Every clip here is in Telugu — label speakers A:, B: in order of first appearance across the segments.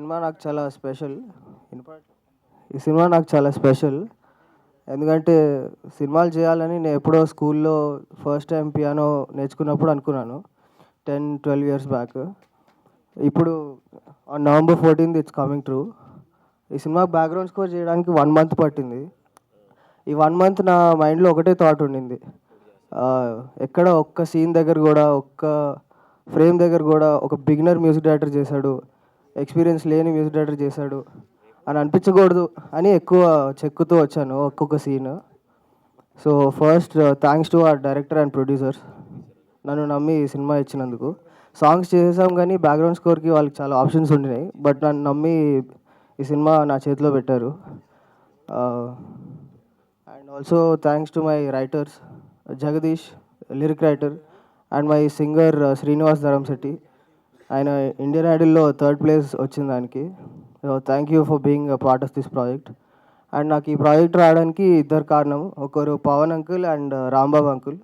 A: సినిమా నాకు చాలా స్పెషల్. ఈ సినిమా నాకు చాలా స్పెషల్. ఎందుకంటే సినిమాలు చేయాలని నేను ఎప్పుడో స్కూల్లో ఫస్ట్ టైం పియానో నేర్చుకున్నప్పుడు అనుకున్నాను. 10-12 ఇయర్స్ బ్యాక్. ఇప్పుడు on November 14th it's coming true. ఈ సినిమా బ్యాక్గ్రౌండ్ స్కోర్ చేయడానికి 1 మంత్ పట్టింది. ఈ 1 మంత్ నా మైండ్లో ఒకటే థాట్ ఉండింది. ఎక్కడ ఒక్క సీన్ దగ్గర కూడా, ఒక్క ఫ్రేమ్ దగ్గర కూడా ఒక బిగినర్ మ్యూజిక్ డైరెక్టర్ చేశాడు, ఎక్స్పీరియన్స్ లేని మ్యూజిక్ డైరెక్టర్ చేశాడు అని అనిపించకూడదు అని ఎక్కువ చెక్కుతూ వచ్చాను ఒక్కొక్క scene. So first thanks to our director and producers, నన్ను నమ్మి ఈ సినిమా ఇచ్చినందుకు. సాంగ్స్ చేసాం కానీ బ్యాక్గ్రౌండ్ స్కోర్కి వాళ్ళకి చాలా ఆప్షన్స్ ఉండినాయి, బట్ నన్ను నమ్మి ఈ సినిమా నా చేతిలో పెట్టారు. And also thanks to my writers, Jagadish lyric writer, and my singer Srinivas Dharamshetti. ఆయన ఇండియన్ ఐడల్లో 3rd ప్లేస్ వచ్చింది దానికి. So thank you for being a part of this project. And నాకు ఈ ప్రాజెక్ట్ రావడానికి ఇద్దరు కారణం, ఒకరు Pawan uncle and Rambabu uncle.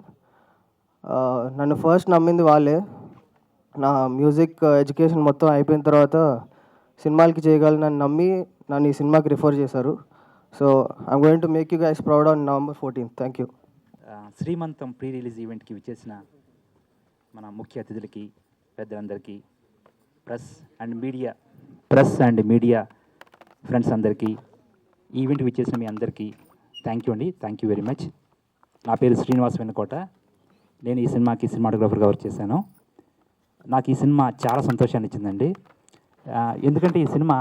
A: నన్ను ఫస్ట్ నమ్మింది వాళ్ళే. నా మ్యూజిక్ ఎడ్యుకేషన్ మొత్తం అయిపోయిన తర్వాత సినిమాలకి చేయగలనని నమ్మి నన్ను ఈ సినిమాకి రిఫర్ చేశారు. So I'm going to make you guys proud on November 14th. Thank you.
B: శ్రీమంతం ప్రీ రిలీజ్ ఈవెంట్కి విచ్చేసిన మన ముఖ్య అతిథులకి, పెద్దలందరికీ, ప్రెస్ అండ్ మీడియా ఫ్రెండ్స్ అందరికీ, ఈవెంట్కి విచ్చేసిన మీ అందరికీ థ్యాంక్ యూ అండి. Thank you very much. నా పేరు శ్రీనివాస్ వెన్నకోట. నేను ఈ సినిమాకి సినిమాటోగ్రాఫర్గా వర్క్ చేశాను. నాకు ఈ సినిమా చాలా సంతోషాన్ని ఇచ్చిందండి. ఎందుకంటే ఈ cinema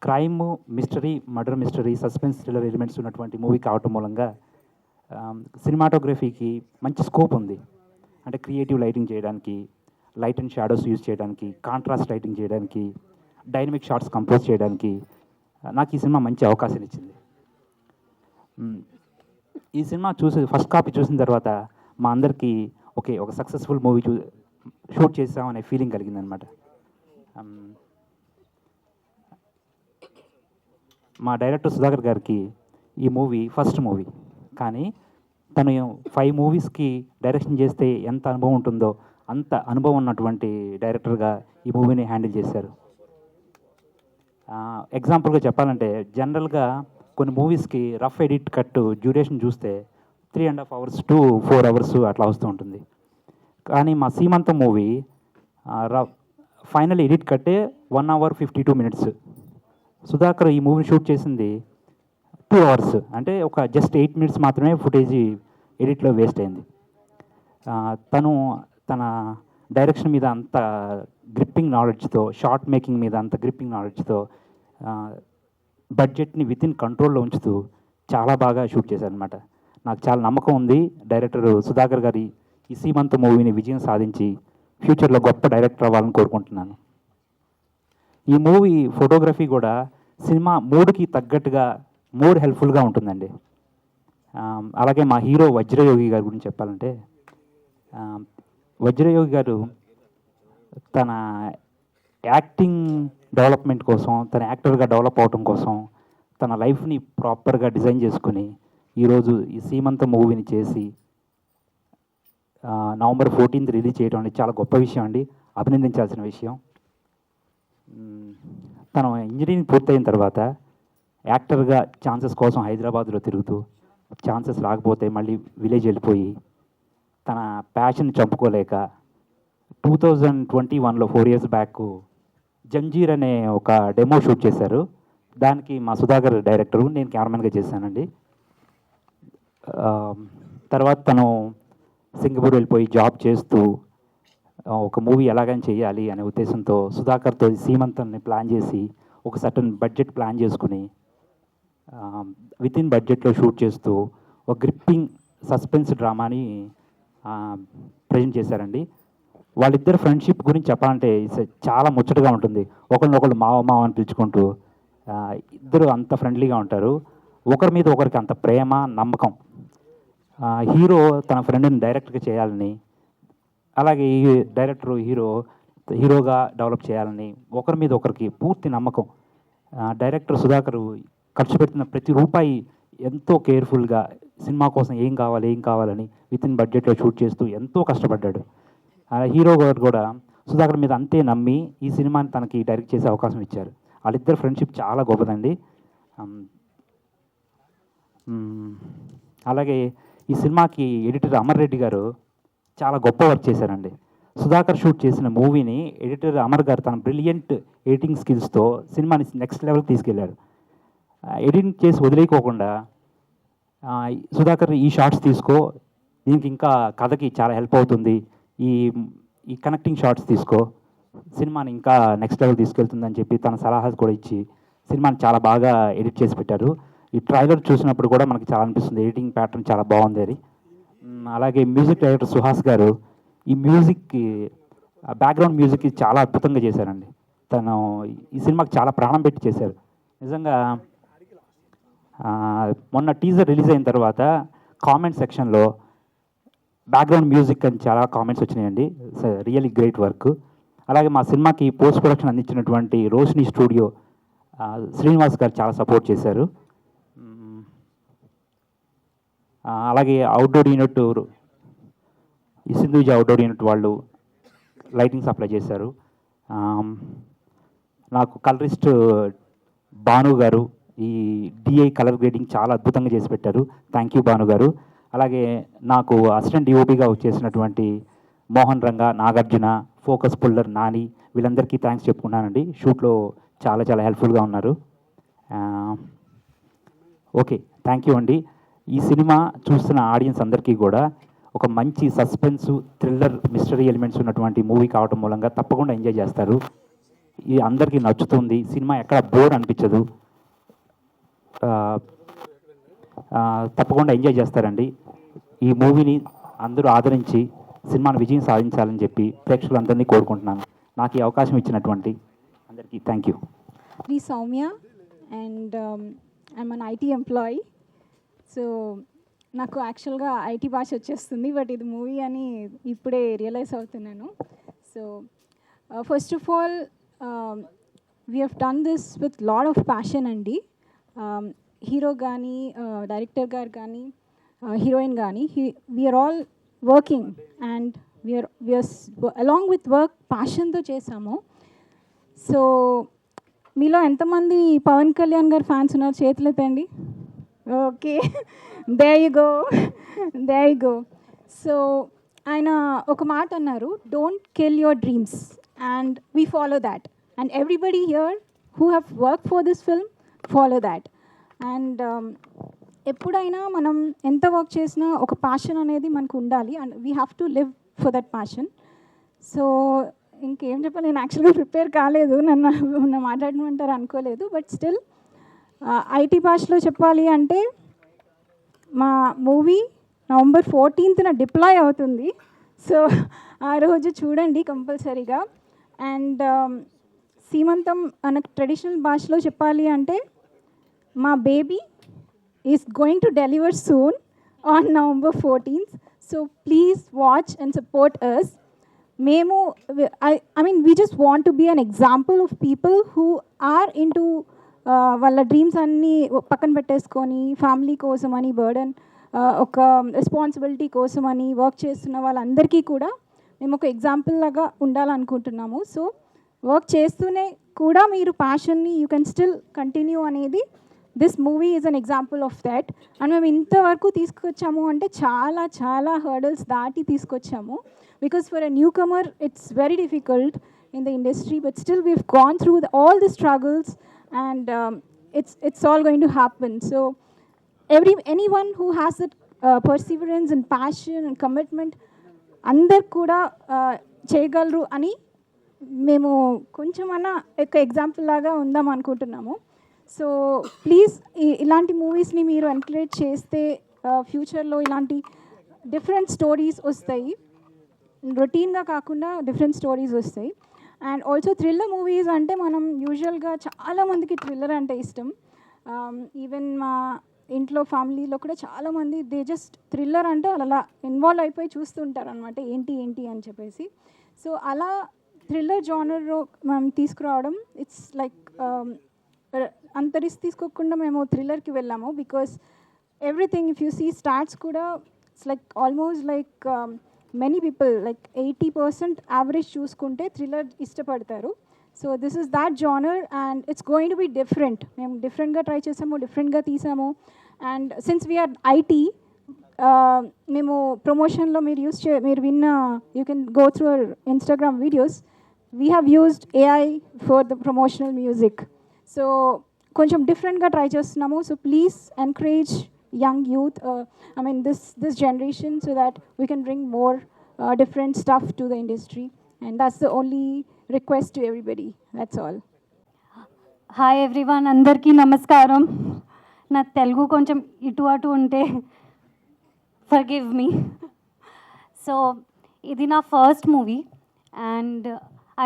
B: crime, mystery, murder mystery, suspense thriller elements ఉన్నటువంటి మూవీ కావటం మూలంగా సినిమాటోగ్రఫీకి మంచి స్కోప్ ఉంది. అంటే క్రియేటివ్ లైటింగ్ చేయడానికి, లైట్ అండ్ షాడోస్ యూజ్ చేయడానికి, కాంట్రాస్ట్ లైటింగ్ చేయడానికి, డైనమిక్ షాట్స్ కంపోజ్ చేయడానికి నాకు ఈ సినిమా మంచి అవకాశం ఇచ్చింది. ఈ సినిమా ఫస్ట్ కాపీ చూసిన తర్వాత మా అందరికీ ఒక సక్సెస్ఫుల్ మూవీ షూట్ చేసామనే ఫీలింగ్ కలిగిందనమాట. మా డైరెక్టర్ సుధాకర్ గారికి ఈ మూవీ ఫస్ట్ మూవీ, కానీ తను 5 మూవీస్కి డైరెక్షన్ చేస్తే ఎంత అనుభవం ఉంటుందో అంత అనుభవం ఉన్నటువంటి డైరెక్టర్గా ఈ మూవీని హ్యాండిల్ చేశారు. ఎగ్జాంపుల్గా చెప్పాలంటే జనరల్గా కొన్ని మూవీస్కి రఫ్ ఎడిట్ కట్ డ్యూరేషన్ చూస్తే 3.5 hours to 4 hours అట్లా వస్తూ ఉంటుంది. కానీ మా సీమంతం మూవీ ఫైనల్ ఎడిట్ కట్టే 1 hour 52 minutes. సుధాకర్ ఈ మూవీని షూట్ చేసింది 2 hours, అంటే ఒక జస్ట్ 8 minutes మాత్రమే ఫుటేజీ ఎడిట్లో వేస్ట్ అయింది. తన డైరెక్షన్ మీద అంత గ్రిప్పింగ్ నాలెడ్జ్తో, షార్ట్ మేకింగ్ మీద అంత గ్రిప్పింగ్ నాలెడ్జ్తో, బడ్జెట్ని వితిన్ కంట్రోల్లో ఉంచుతూ చాలా బాగా షూట్ చేశారనమాట. నాకు చాలా నమ్మకం ఉంది డైరెక్టర్ సుధాకర్ గారి ఈ సీమంత మూవీని విజయం సాధించి ఫ్యూచర్లో గొప్ప డైరెక్టర్ అవ్వాలని కోరుకుంటున్నాను. ఈ మూవీ ఫోటోగ్రఫీ కూడా సినిమా మూడ్కి తగ్గట్టుగా మోర్ హెల్ప్ఫుల్గా ఉంటుందండి. అలాగే మా హీరో వజ్రయోగి గారి గురించి చెప్పాలంటే, వజ్రయోగి గారు తన యాక్టింగ్ డెవలప్మెంట్ కోసం, తన యాక్టర్గా డెవలప్ అవడం కోసం తన లైఫ్ని ప్రాపర్గా డిజైన్ చేసుకుని ఈరోజు ఈ సీమంత మూవీని చేసి November 14th రిలీజ్ చేయడం అనేది చాలా గొప్ప విషయం అండి, అభినందించాల్సిన విషయం. తను ఇంజనీరింగ్ పూర్తయిన తర్వాత యాక్టర్గా ఛాన్సెస్ కోసం హైదరాబాద్లో తిరుగుతూ, ఛాన్సెస్ రాకపోతే మళ్ళీ విలేజ్ వెళ్ళిపోయి తన ప్యాషన్ చంపుకోలేక 2021లో 4 years బ్యాక్ జంజీర్ అనే ఒక డెమో షూట్ చేశారు. దానికి మా సుధాకర్ డైరెక్టరు, నేను కెమెరామెన్గా చేశానండి. తర్వాత తను సింగపూర్ వెళ్ళిపోయి జాబ్ చేస్తూ ఒక మూవీ ఎలాగైనా చేయాలి అనే ఉద్దేశంతో సుధాకర్తో సీమంతాన్ని ప్లాన్ చేసి ఒక సర్టన్ బడ్జెట్ ప్లాన్ చేసుకుని వితిన్ బడ్జెట్లో షూట్ చేస్తూ ఒక గ్రిప్పింగ్ సస్పెన్స్ డ్రామాని ప్రజెంట్ చేశారండి. వాళ్ళిద్దరు ఫ్రెండ్షిప్ గురించి చెప్పాలంటే చాలా ముచ్చటగా ఉంటుంది. ఒకరినొకరు మావ అని పిలుచుకుంటూ ఇద్దరు అంత ఫ్రెండ్లీగా ఉంటారు. ఒకరి మీద ఒకరికి అంత ప్రేమ, నమ్మకం. హీరో తన ఫ్రెండ్ని డైరెక్ట్గా చేయాలని, అలాగే ఈ డైరెక్టర్ హీరోగా డెవలప్ చేయాలని ఒకరి మీద ఒకరికి పూర్తి నమ్మకం. డైరెక్టర్ సుధాకర్ ఖర్చు పెట్టిన ప్రతి రూపాయి ఎంతో కేర్ఫుల్గా సినిమా కోసం ఏం కావాలని వితిన్ బడ్జెట్లో షూట్ చేస్తూ ఎంతో కష్టపడ్డాడు. హీరో గారు కూడా సుధాకర్ మీద అంతే నమ్మి ఈ సినిమాని తనకి డైరెక్ట్ చేసే అవకాశం ఇచ్చారు. వాళ్ళిద్దరు ఫ్రెండ్షిప్ చాలా గొప్పదండి. అలాగే ఈ సినిమాకి ఎడిటర్ అమర్ రెడ్డి గారు చాలా గొప్ప వర్క్ చేశారండి. సుధాకర్ షూట్ చేసిన మూవీని ఎడిటర్ అమర్ గారు తన బ్రిలియంట్ ఎడిటింగ్ స్కిల్స్తో సినిమాని నెక్స్ట్ లెవెల్కి తీసుకెళ్లారు. ఎడిటింగ్ చేసి వదిలేయకోకుండా సుధాకర్ ఈ షార్ట్స్ తీసుకో, దీనికి ఇంకా కథకి చాలా హెల్ప్ అవుతుంది, ఈ ఈ కనెక్టింగ్ షార్ట్స్ తీసుకో, సినిమాని ఇంకా నెక్స్ట్ లెవెల్ తీసుకెళ్తుందని చెప్పి తన సలహాలు కూడా ఇచ్చి సినిమాని చాలా బాగా ఎడిట్ చేసి పెట్టారు. ఈ ట్రైలర్ చూసినప్పుడు కూడా మనకి చాలా అనిపిస్తుంది ఎడిటింగ్ ప్యాటర్న్ చాలా బాగుంది అని. అలాగే మ్యూజిక్ డైరెక్టర్ సుహాస్ గారు ఈ మ్యూజిక్కి బ్యాక్గ్రౌండ్ మ్యూజిక్కి చాలా అద్భుతంగా చేశారండి. తను ఈ సినిమాకి చాలా ప్రాణం పెట్టి చేశారు నిజంగా. మొన్న టీజర్ రిలీజ్ అయిన తర్వాత కామెంట్ సెక్షన్లో బ్యాక్గ్రౌండ్ మ్యూజిక్ అని చాలా కామెంట్స్ వచ్చినాయండి. Really great work. అలాగే మా సినిమాకి పోస్ట్ ప్రొడక్షన్ అందించినటువంటి రోషిని స్టూడియో శ్రీనివాస్ గారు చాలా సపోర్ట్ చేశారు. అలాగే అవుట్డోర్ యూనిట్ ఈ సింధూజీ అవుట్డోర్ యూనిట్ వాళ్ళు లైటింగ్ సప్లై చేశారు. నాకు కలరిస్ట్ భాను గారు ఈ డిఐ కలర్ గ్రేడింగ్ చాలా అద్భుతంగా చేసి పెట్టారు. థ్యాంక్ యూ భాను గారు. అలాగే నాకు అసిస్టెంట్ డిఓపిగా వచ్చేసినటువంటి మోహన్ రంగా, నాగార్జున, ఫోకస్ పుల్లర్, నాని వీళ్ళందరికీ థ్యాంక్స్ చెప్పుకున్నానండి. షూట్లో చాలా చాలా హెల్ప్ఫుల్గా ఉన్నారు. ఓకే, థ్యాంక్ యూ అండి. ఈ సినిమా చూస్తున్న ఆడియన్స్ అందరికీ కూడా ఒక మంచి సస్పెన్స్, థ్రిల్లర్, మిస్టరీ ఎలిమెంట్స్ ఉన్నటువంటి మూవీ కావటం మూలంగా తప్పకుండా ఎంజాయ్ చేస్తారు. ఇది అందరికీ నచ్చుతుంది. సినిమా ఎక్కడ బోర్ అనిపించదు. తప్పకుండా ఎంజాయ్ చేస్తారండి. ఈ మూవీని అందరూ ఆదరించి సినిమాను విజయం సాధించాలని చెప్పి ప్రేక్షకులందరినీ కోరుకుంటున్నాను. నాకు ఈ అవకాశం ఇచ్చినటువంటి అందరికీ thank you.
C: This is Soumya and I'm an IT employee. So నాకు యాక్చువల్గా ఐటీ భాష వచ్చేస్తుంది, బట్ ఇది మూవీ అని ఇప్పుడే రియలైజ్ అవుతున్నాను. So first of all we have done this with lot of passion అండి. హీరో కానీ, డైరెక్టర్ గారు కానీ, హీరోయిన్ కానీ, we are all working and we are along with work ప్యాషన్తో చేసాము. సో మీలో ఎంతమంది పవన్ కళ్యాణ్ గారు ఫ్యాన్స్ ఉన్నారు? చేతులు ఎత్తండి. Okay, there you go. So ఆయన ఒక మాట అన్నారు, don't kill your dreams, and we follow that. And everybody here who have work for this film follow that. And ఎప్పుడైనా మనం ఎంత వర్క్ చేసినా ఒక ప్యాషన్ అనేది మనకు ఉండాలి, and we have to live for that passion. So ఇంకేం చెప్పాలి, నేను యాక్చువల్గా ప్రిపేర్ కాలేదు, నన్ను మాట్లాడమంటారు అనుకోలేదు. బట్ స్టిల్ ఐటీ భాషలో చెప్పాలి అంటే మా మూవీ November 14th డిప్లాయ్ అవుతుంది. సో ఆ రోజు చూడండి కంపల్సరీగా. అండ్ సీమంతం మనకు ట్రెడిషనల్ భాషలో చెప్పాలి అంటే మా baby is going to deliver soon on November 14th. So please watch and support us. మేము I mean we just want to be an example of people who are into వాళ్ళ డ్రీమ్స్ అన్నీ పక్కన పెట్టేసుకొని ఫ్యామిలీ కోసం అని, బర్డన్ ఒక రెస్పాన్సిబిలిటీ కోసం అని వర్క్ చేస్తున్న వాళ్ళందరికీ కూడా మేము ఒక ఎగ్జాంపుల్ లాగా ఉండాలనుకుంటున్నాము. సో వర్క్ చేస్తూనే కూడా మీరు ప్యాషన్ని యూ కెన్ స్టిల్ కంటిన్యూ అనేది this movie is an example of that. And మేము ఇంతవరకు తీసుకొచ్చాము అంటే చాలా చాలా హర్డల్స్ దాటి తీసుకొచ్చాము. Because for a newcomer it's very difficult in the industry, but still we've gone through all the struggles, and it's all going to happen. So anyone who has that perseverance and passion and commitment, అందరు కూడా చేయగలరు అని మేము కొంచెమన్నా ఒక ఎగ్జాంపుల్ లాగా ఉందాం అనుకుంటున్నాము. సో ప్లీజ్ ఇలాంటి మూవీస్ని మీరు ఎంకరేజ్ చేస్తే ఫ్యూచర్లో ఇలాంటి డిఫరెంట్ స్టోరీస్ వస్తాయి, రొటీన్గా కాకుండా డిఫరెంట్ స్టోరీస్ వస్తాయి. అండ్ ఆల్సో థ్రిల్లర్ మూవీస్ అంటే మనం యూజువల్గా చాలామందికి థ్రిల్లర్ అంటే ఇష్టం. ఈవెన్ మా ఇంట్లో ఫ్యామిలీలో కూడా చాలామంది దే జస్ట్ థ్రిల్లర్ అంటే అలా ఇన్వాల్వ్ అయిపోయి చూస్తుంటారు అనమాట, ఏంటి అని చెప్పేసి. సో అలా థ్రిల్లర్ జానర్లో మనం తీసుకురావడం ఇట్స్ లైక్ అంత రిస్క్ తీసుకోకుండా మేము థ్రిల్లర్కి వెళ్ళాము. Because everything if you see starts కూడా it's like almost like many people, like 80% average చూసుకుంటే థ్రిల్లర్ ఇష్టపడతారు. So this is that genre and it's going to be different. మేము డిఫరెంట్గా ట్రై చేసాము, డిఫరెంట్గా తీసాము. అండ్ సిన్స్ వీఆర్ ఐటీ, మేము ప్రమోషన్లో మీరు విన్న, you can go through our Instagram videos, we have used AI for the promotional music. So కొంచెం డిఫరెంట్గా ట్రై చేస్తున్నాము. So please encourage young youth, I mean this generation, so that we can bring more different stuff to the industry, and that's the only request to everybody. That's all.
D: Hi everyone, అందరికీ నమస్కారం. నా తెలుగు కొంచెం ఇటు అటు ఉంటే ఫర్గివ్ మీ. సో ఇది నా first movie and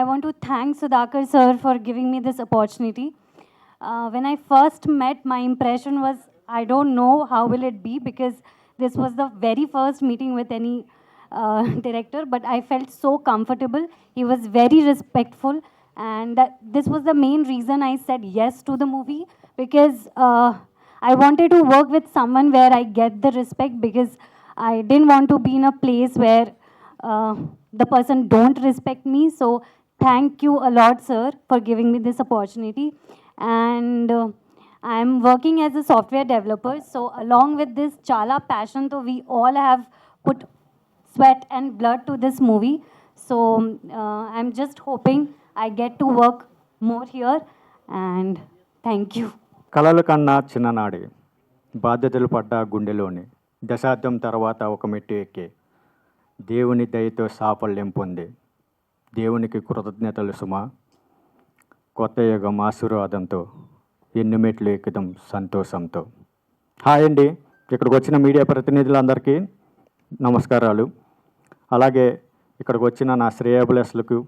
D: I want to thank Sudhakar sir for giving me this opportunity. When I first met, my impression was, I don't know how will it be, because this was the very first meeting with any director, but I felt so comfortable. He was very respectful, and this was the main reason I said yes to the movie, because I wanted to work with someone where I get the respect, because I didn't want to be in a place where the person don't respect me. So thank you a lot, sir, for giving me this opportunity. And I'm working as a software developer, so along with this chala passion, so we all have put sweat and blood to this movie. So I'm just hoping I get to work more here, and thank you.
E: కలల కన్నా చిన్ననాడే, బాధ్యతలు పడ్డ గుండెలోని, దశాబ్దం తర్వాత ఒక మెట్టు ఎక్కే, దేవుని దయతో సాఫల్యం పొందే, దేవునికి కృతజ్ఞతలు సుమా, కొత్త యుగం ఆశీర్వాదంతో ఎన్ని మెట్లు ఎక్కుదాం సంతోషంతో. హాయ్ అండి, ఇక్కడికి వచ్చిన మీడియా ప్రతినిధులందరికీ నమస్కారాలు. అలాగే ఇక్కడికి వచ్చిన నా శ్రేయబులెస్లకు,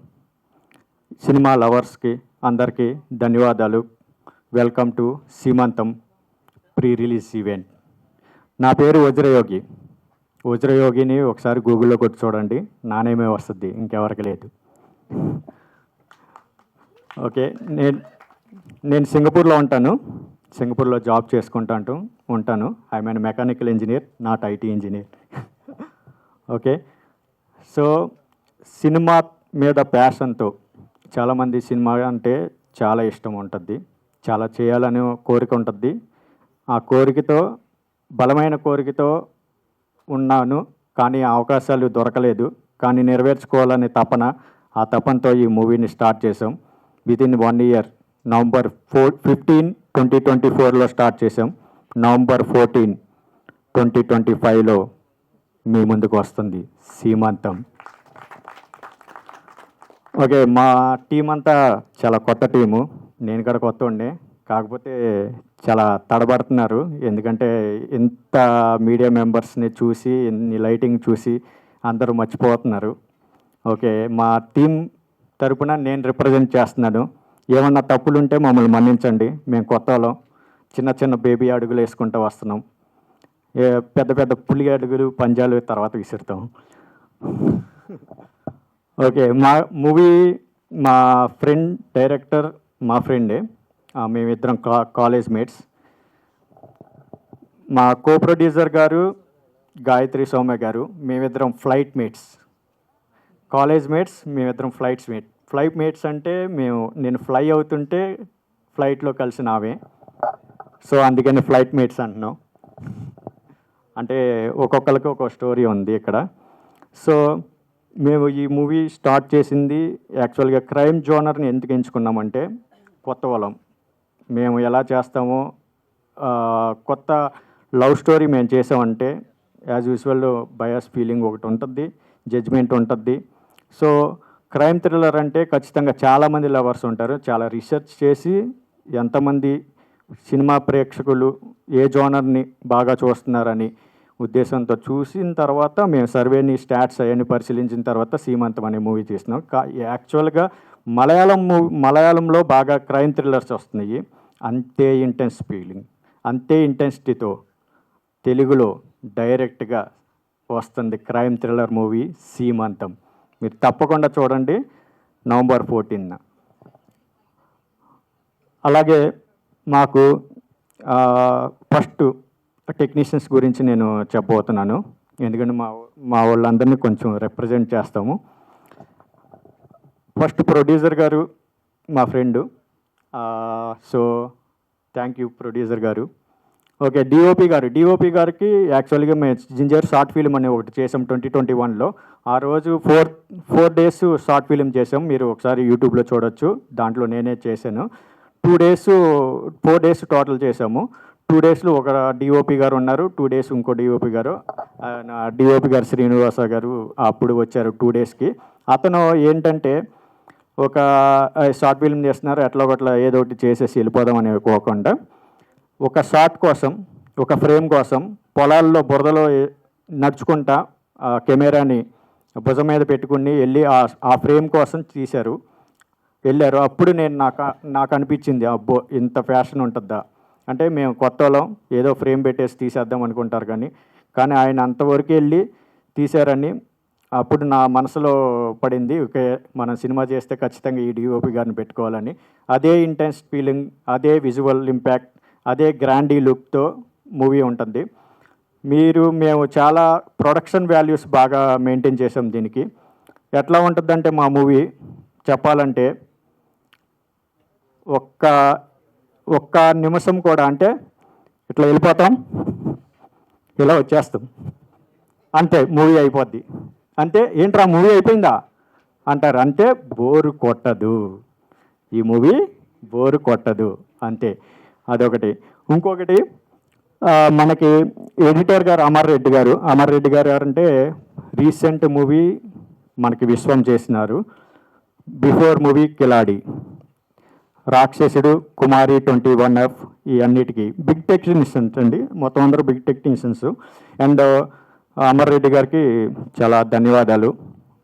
E: సినిమా లవర్స్కి అందరికీ ధన్యవాదాలు. వెల్కమ్ టు సీమంతం ప్రీ రిలీజ్ ఈవెంట్. నా పేరు వజ్రయోగి. వజ్రయోగిని ఒకసారి గూగుల్లో కొట్టి చూడండి, నానేమే వస్తుంది, ఇంకెవరికి లేదు. ఓకే, నేను సింగపూర్లో ఉంటాను. సింగపూర్లో జాబ్ ఉంటాను. I mean mechanical engineer, not IT engineer. Okay, so cinema మీద ప్యాషన్తో, చాలామంది సినిమా అంటే చాలా ఇష్టం ఉంటుంది, చాలా చేయాలని కోరిక ఉంటుంది. ఆ కోరికతో, బలమైన కోరికతో ఉన్నాను, కానీ అవకాశాలు దొరకలేదు. కానీ నెరవేర్చుకోవాలనే తపన, ఆ తపనతో ఈ మూవీని స్టార్ట్ చేసాం. వితిన్ 1 year, November 15, 2024లో స్టార్ట్ చేసాం. November 14, 2025లో మీ ముందుకు వస్తుంది సీమంతం. ఓకే, మా టీం అంతా చాలా కొత్త టీము. నేను కూడా కొత్త ఉండే, కాకపోతే చాలా తడబడుతున్నారు. ఎందుకంటే ఇంత మీడియా మెంబర్స్ని చూసి, ఇన్ని లైటింగ్ చూసి అందరూ మర్చిపోతున్నారు. ఓకే, మా టీం తరపున నేను రిప్రజెంట్ చేస్తున్నాను. ఏమన్నా తప్పులు ఉంటే మమ్మల్ని మన్నించండి. మేము కొత్త వాళ్ళం, చిన్న చిన్న బేబీ అడుగులు వేసుకుంటూ వస్తున్నాం. పెద్ద పెద్ద పులి అడుగులు, పంజాలు తర్వాత విసురుతాం. ఓకే, మా మూవీ, మా ఫ్రెండ్ డైరెక్టర్ మా ఫ్రెండే. మేమిద్దరం కాలేజ్ మేట్స్. మా కో ప్రొడ్యూసర్ గారు గాయత్రి సౌమ్య గారు, మేమిద్దరం ఫ్లైట్ మేట్స్. కాలేజ్ మేట్స్, మేమిద్దరం ఫ్లైట్ మేట్స్ అంటే నేను ఫ్లై అవుతుంటే ఫ్లైట్లో కలిసిన ఆమె. సో అందుకని ఫ్లైట్ మేట్స్ అంటున్నాం. అంటే ఒక్కొక్కరికి ఒక్కొక్క స్టోరీ ఉంది ఇక్కడ. సో మేము ఈ మూవీ స్టార్ట్ చేసింది యాక్చువల్గా క్రైమ్ జోనర్ని ఎందుకు ఎంచుకున్నామంటే, కొత్త వాళ్ళం, మేము ఎలా చేస్తామో, కొత్త లవ్ స్టోరీ మేము చేసామంటే యాజ్ యూజువల్ బయాస్ ఫీలింగ్ ఒకటి ఉంటుంది, జడ్జ్మెంట్ ఉంటుంది. సో క్రైమ్ థ్రిల్లర్ అంటే ఖచ్చితంగా చాలామంది లవర్స్ ఉంటారు. చాలా రీసెర్చ్ చేసి ఎంతమంది సినిమా ప్రేక్షకులు ఏ జోనర్ని బాగా చూస్తున్నారని ఉద్దేశంతో చూసిన తర్వాత మేము సర్వేని, స్టాట్స్ అవన్నీ పరిశీలించిన తర్వాత సీమంతం అనే మూవీ చేసినాం. యాక్చువల్గా మలయాళంలో బాగా క్రైమ్ థ్రిల్లర్స్ వస్తున్నాయి. అంతే ఇంటెన్స్ ఫీలింగ్, అంతే ఇంటెన్సిటీతో తెలుగులో డైరెక్ట్గా వస్తుంది క్రైమ్ థ్రిల్లర్ మూవీ సీమంతం. మీరు తప్పకుండా చూడండి November 14. అలాగే మాకు ఫస్ట్ టెక్నీషియన్స్ గురించి నేను చెప్పబోతున్నాను. ఎందుకంటే మా వాళ్ళందరినీ కొంచెం రిప్రజెంట్ చేస్తాము. ఫస్ట్ ప్రొడ్యూసర్ గారు మా friend, so thank you producer గారు. ఓకే, డిఓపి గారికి యాక్చువల్గా మేము జింజర్ షార్ట్ ఫిలిం అని ఒకటి చేసాం 2021లో. ఆ రోజు ఫోర్ డేస్ షార్ట్ ఫిలిం చేసాం, మీరు ఒకసారి యూట్యూబ్లో చూడొచ్చు, దాంట్లో నేనే చేశాను. 4 డేస్ టోటల్ చేసాము. 2 డేస్లో ఒక డిఓపి గారు ఉన్నారు, 2 డేస్ ఇంకో డిఓపి గారు, డిఓపి గారు శ్రీనివాస గారు అప్పుడు వచ్చారు 2 డేస్కి. అతను ఏంటంటే ఒక షార్ట్ ఫిల్మ్ చేస్తున్నారు, ఎట్లా ఒకట్లా ఏదో ఒకటి చేసేసి వెళ్ళిపోదాం అని అనుకోకుండా ఒక షాట్ కోసం, ఒక ఫ్రేమ్ కోసం పొలాల్లో బురదలో నడుచుకుంటా కెమెరాని భుజం మీద పెట్టుకుని వెళ్ళి ఆ ఫ్రేమ్ కోసం వెళ్ళారు. అప్పుడు నాకు అనిపించింది, అబ్బో ఇంత ఫ్యాషన్ ఉంటుందా. అంటే మేము కొత్త వాళ్ళం, ఏదో ఫ్రేమ్ పెట్టేసి తీసేద్దాం అనుకుంటారు, కానీ ఆయన అంతవరకు వెళ్ళి తీశారని అప్పుడు నా మనసులో పడింది. ఓకే, మనం సినిమా చేస్తే ఖచ్చితంగా ఈ డిఓపి గారిని పెట్టుకోవాలని. అదే ఇంటెన్స్ ఫీలింగ్, అదే విజువల్ ఇంపాక్ట్, అదే గ్రాండీ లుక్తో మూవీ ఉంటుంది. మేము చాలా ప్రొడక్షన్ వాల్యూస్ బాగా మెయింటైన్ చేసాం దీనికి. ఎట్లా ఉంటుందంటే మా మూవీ చెప్పాలంటే ఒక్క నిమిషం కూడా, అంటే ఇట్లా వెళ్ళిపోతాం, ఇలా వచ్చేస్తాం, అంతే మూవీ అయిపోద్ది. అంతే, ఏంట్రా మూవీ అయిపోయిందా అంటారు. అంతే, బోరు కొట్టదు ఈ మూవీ, బోరు కొట్టదు అంతే. అదొకటి. ఇంకొకటి, మనకి ఎడిటర్ గారు అమర్ రెడ్డి గారు అంటే రీసెంట్ మూవీ మనకి విశ్వం చేసినారు. బిఫోర్ మూవీ కిలాడి, రాక్షసుడు, కుమారి 21F, ఈ అన్నిటికీ బిగ్ టెక్నీషియన్స్ అండి, మొత్తం అందరూ big technicians. And Amar Reddy గారికి చాలా ధన్యవాదాలు,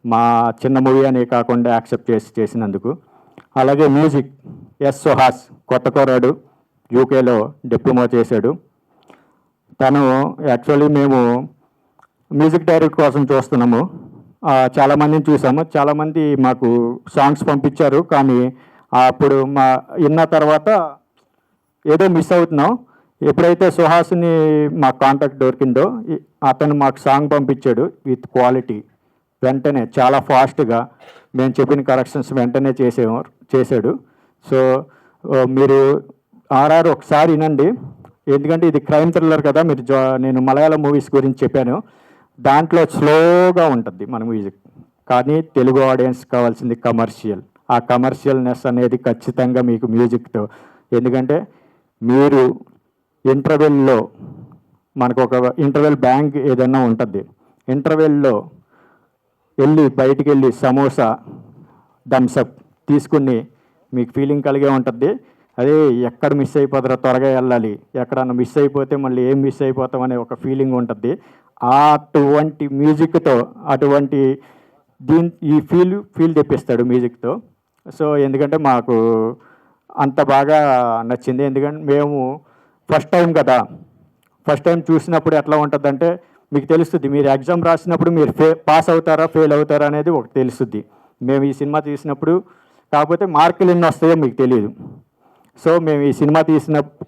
E: మా చిన్న మూవీ అనే కాకుండా యాక్సెప్ట్ చేసినందుకు. అలాగే మ్యూజిక్ ఎస్ సుహాస్, కొత్త కోరాడు, యూకేలో డిప్లొమా చేశాడు. తను యాక్చువల్లీ మేము మ్యూజిక్ డైరెక్టర్ కోసం చూస్తున్నాము, చాలామందిని చూసాము, చాలామంది మాకు సాంగ్స్ పంపించారు, కానీ అప్పుడు విన్న తర్వాత ఏదో మిస్ అవుతున్నాం. ఎప్పుడైతే సుహాస్ని మా కాంటాక్ట్ దొరికిందో అతను మాకు సాంగ్ పంపించాడు విత్ క్వాలిటీ. వెంటనే చాలా ఫాస్ట్గా మేము చెప్పిన కరెక్షన్స్ వెంటనే చేశాడు. సో మీరు ఆర్ఆర్ ఒకసారి వినండి, ఎందుకంటే ఇది క్రైమ్ థ్రిల్లర్ కదా. నేను మలయాళం మూవీస్ గురించి చెప్పాను, దాంట్లో స్లోగా ఉంటుంది మన మ్యూజిక్, కానీ తెలుగు ఆడియన్స్ కావాల్సింది కమర్షియల్. ఆ కమర్షియల్నెస్ అనేది ఖచ్చితంగా మీకు మ్యూజిక్తో, ఎందుకంటే మీరు ఇంటర్వెల్లో మనకు ఒక ఇంటర్వెల్ బ్యాంక్ ఏదైనా ఉంటుంది, ఇంటర్వెల్లో బయటికి వెళ్ళి సమోసా థమ్సప్ తీసుకుని మీకు ఫీలింగ్ కలిగే ఉంటుంది. అదే ఎక్కడ మిస్ అయిపోతారో త్వరగా వెళ్ళాలి, ఎక్కడన్నా మిస్ అయిపోతే మళ్ళీ ఏం మిస్ అయిపోతాం అనే ఒక ఫీలింగ్ ఉంటుంది. అటువంటి మ్యూజిక్తో ఈ ఫీల్ తెప్పిస్తాడు మ్యూజిక్తో. సో ఎందుకంటే మాకు అంత బాగా నచ్చింది, ఎందుకంటే మేము ఫస్ట్ టైం చూసినప్పుడు ఎట్లా ఉంటుందంటే మీకు తెలుస్తుంది, మీరు ఎగ్జామ్ రాసినప్పుడు మీరు పాస్ అవుతారా ఫెయిల్ అవుతారా అనేది ఒకటి తెలుస్తుంది. మేము ఈ సినిమా తీసినప్పుడు, కాకపోతే మార్కులు ఎన్ని వస్తాయో మీకు తెలియదు. సో మేము ఈ సినిమా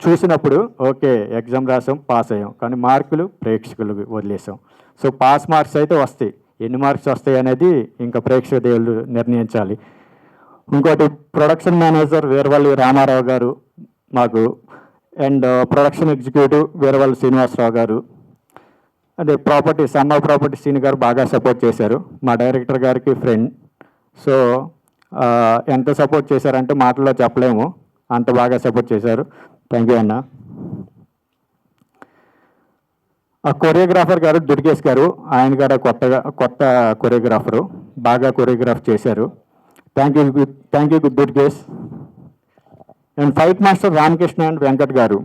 E: చూసినప్పుడు ఓకే ఎగ్జామ్ రాసాం, పాస్ అయ్యాం, కానీ మార్కులు ప్రేక్షకులు వదిలేసాం. సో పాస్ మార్క్స్ అయితే వస్తాయి, ఎన్ని మార్క్స్ వస్తాయి అనేది ఇంకా ప్రేక్షక దేవుళ్ళు నిర్ణయించాలి. ఇంకోటి, ప్రొడక్షన్ మేనేజర్ వీరవల్లి రామారావు గారు మాకు, and production executive Veeravalli Srinivasarao గారు, అదే సమ్మ ప్రాపర్టీ సీని గారు బాగా సపోర్ట్ చేశారు. మా డైరెక్టర్ గారికి ఫ్రెండ్, సో ఎంత సపోర్ట్ చేశారంటే మాటల్లో చెప్పలేము, అంత బాగా సపోర్ట్ చేశారు. థ్యాంక్ యూ అన్న. ఆ కొరియోగ్రాఫర్ గారు దుర్గేష్ గారు, ఆయన గారు కొత్త కొరియోగ్రాఫరు, బాగా కొరియోగ్రాఫ్ చేశారు. Thank you Durgesh. And fight master Ramakrishna and Venkat గారు.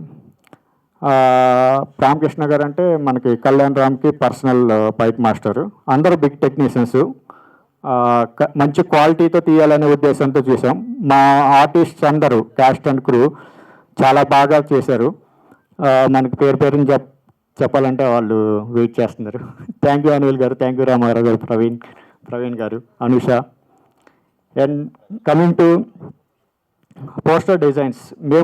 E: రామకృష్ణ గారు అంటే మనకి కళ్యాణ్ రామ్కి పర్సనల్ ఫైట్ మాస్టరు. అందరూ బిగ్ టెక్నీషియన్స్, మంచి క్వాలిటీతో తీయాలనే ఉద్దేశంతో చూసాం. మా ఆర్టిస్ట్స్ అందరూ క్యాస్ట్ అండ్ క్రూ చాలా బాగా చేశారు. మనకి పేరుని చెప్పాలంటే వాళ్ళు వెయిట్ చేస్తున్నారు. థ్యాంక్ యూ అనిల్ గారు, థ్యాంక్ యూ రామారావు గారు, ప్రవీణ్ గారు, Anusha. And coming to poster designs,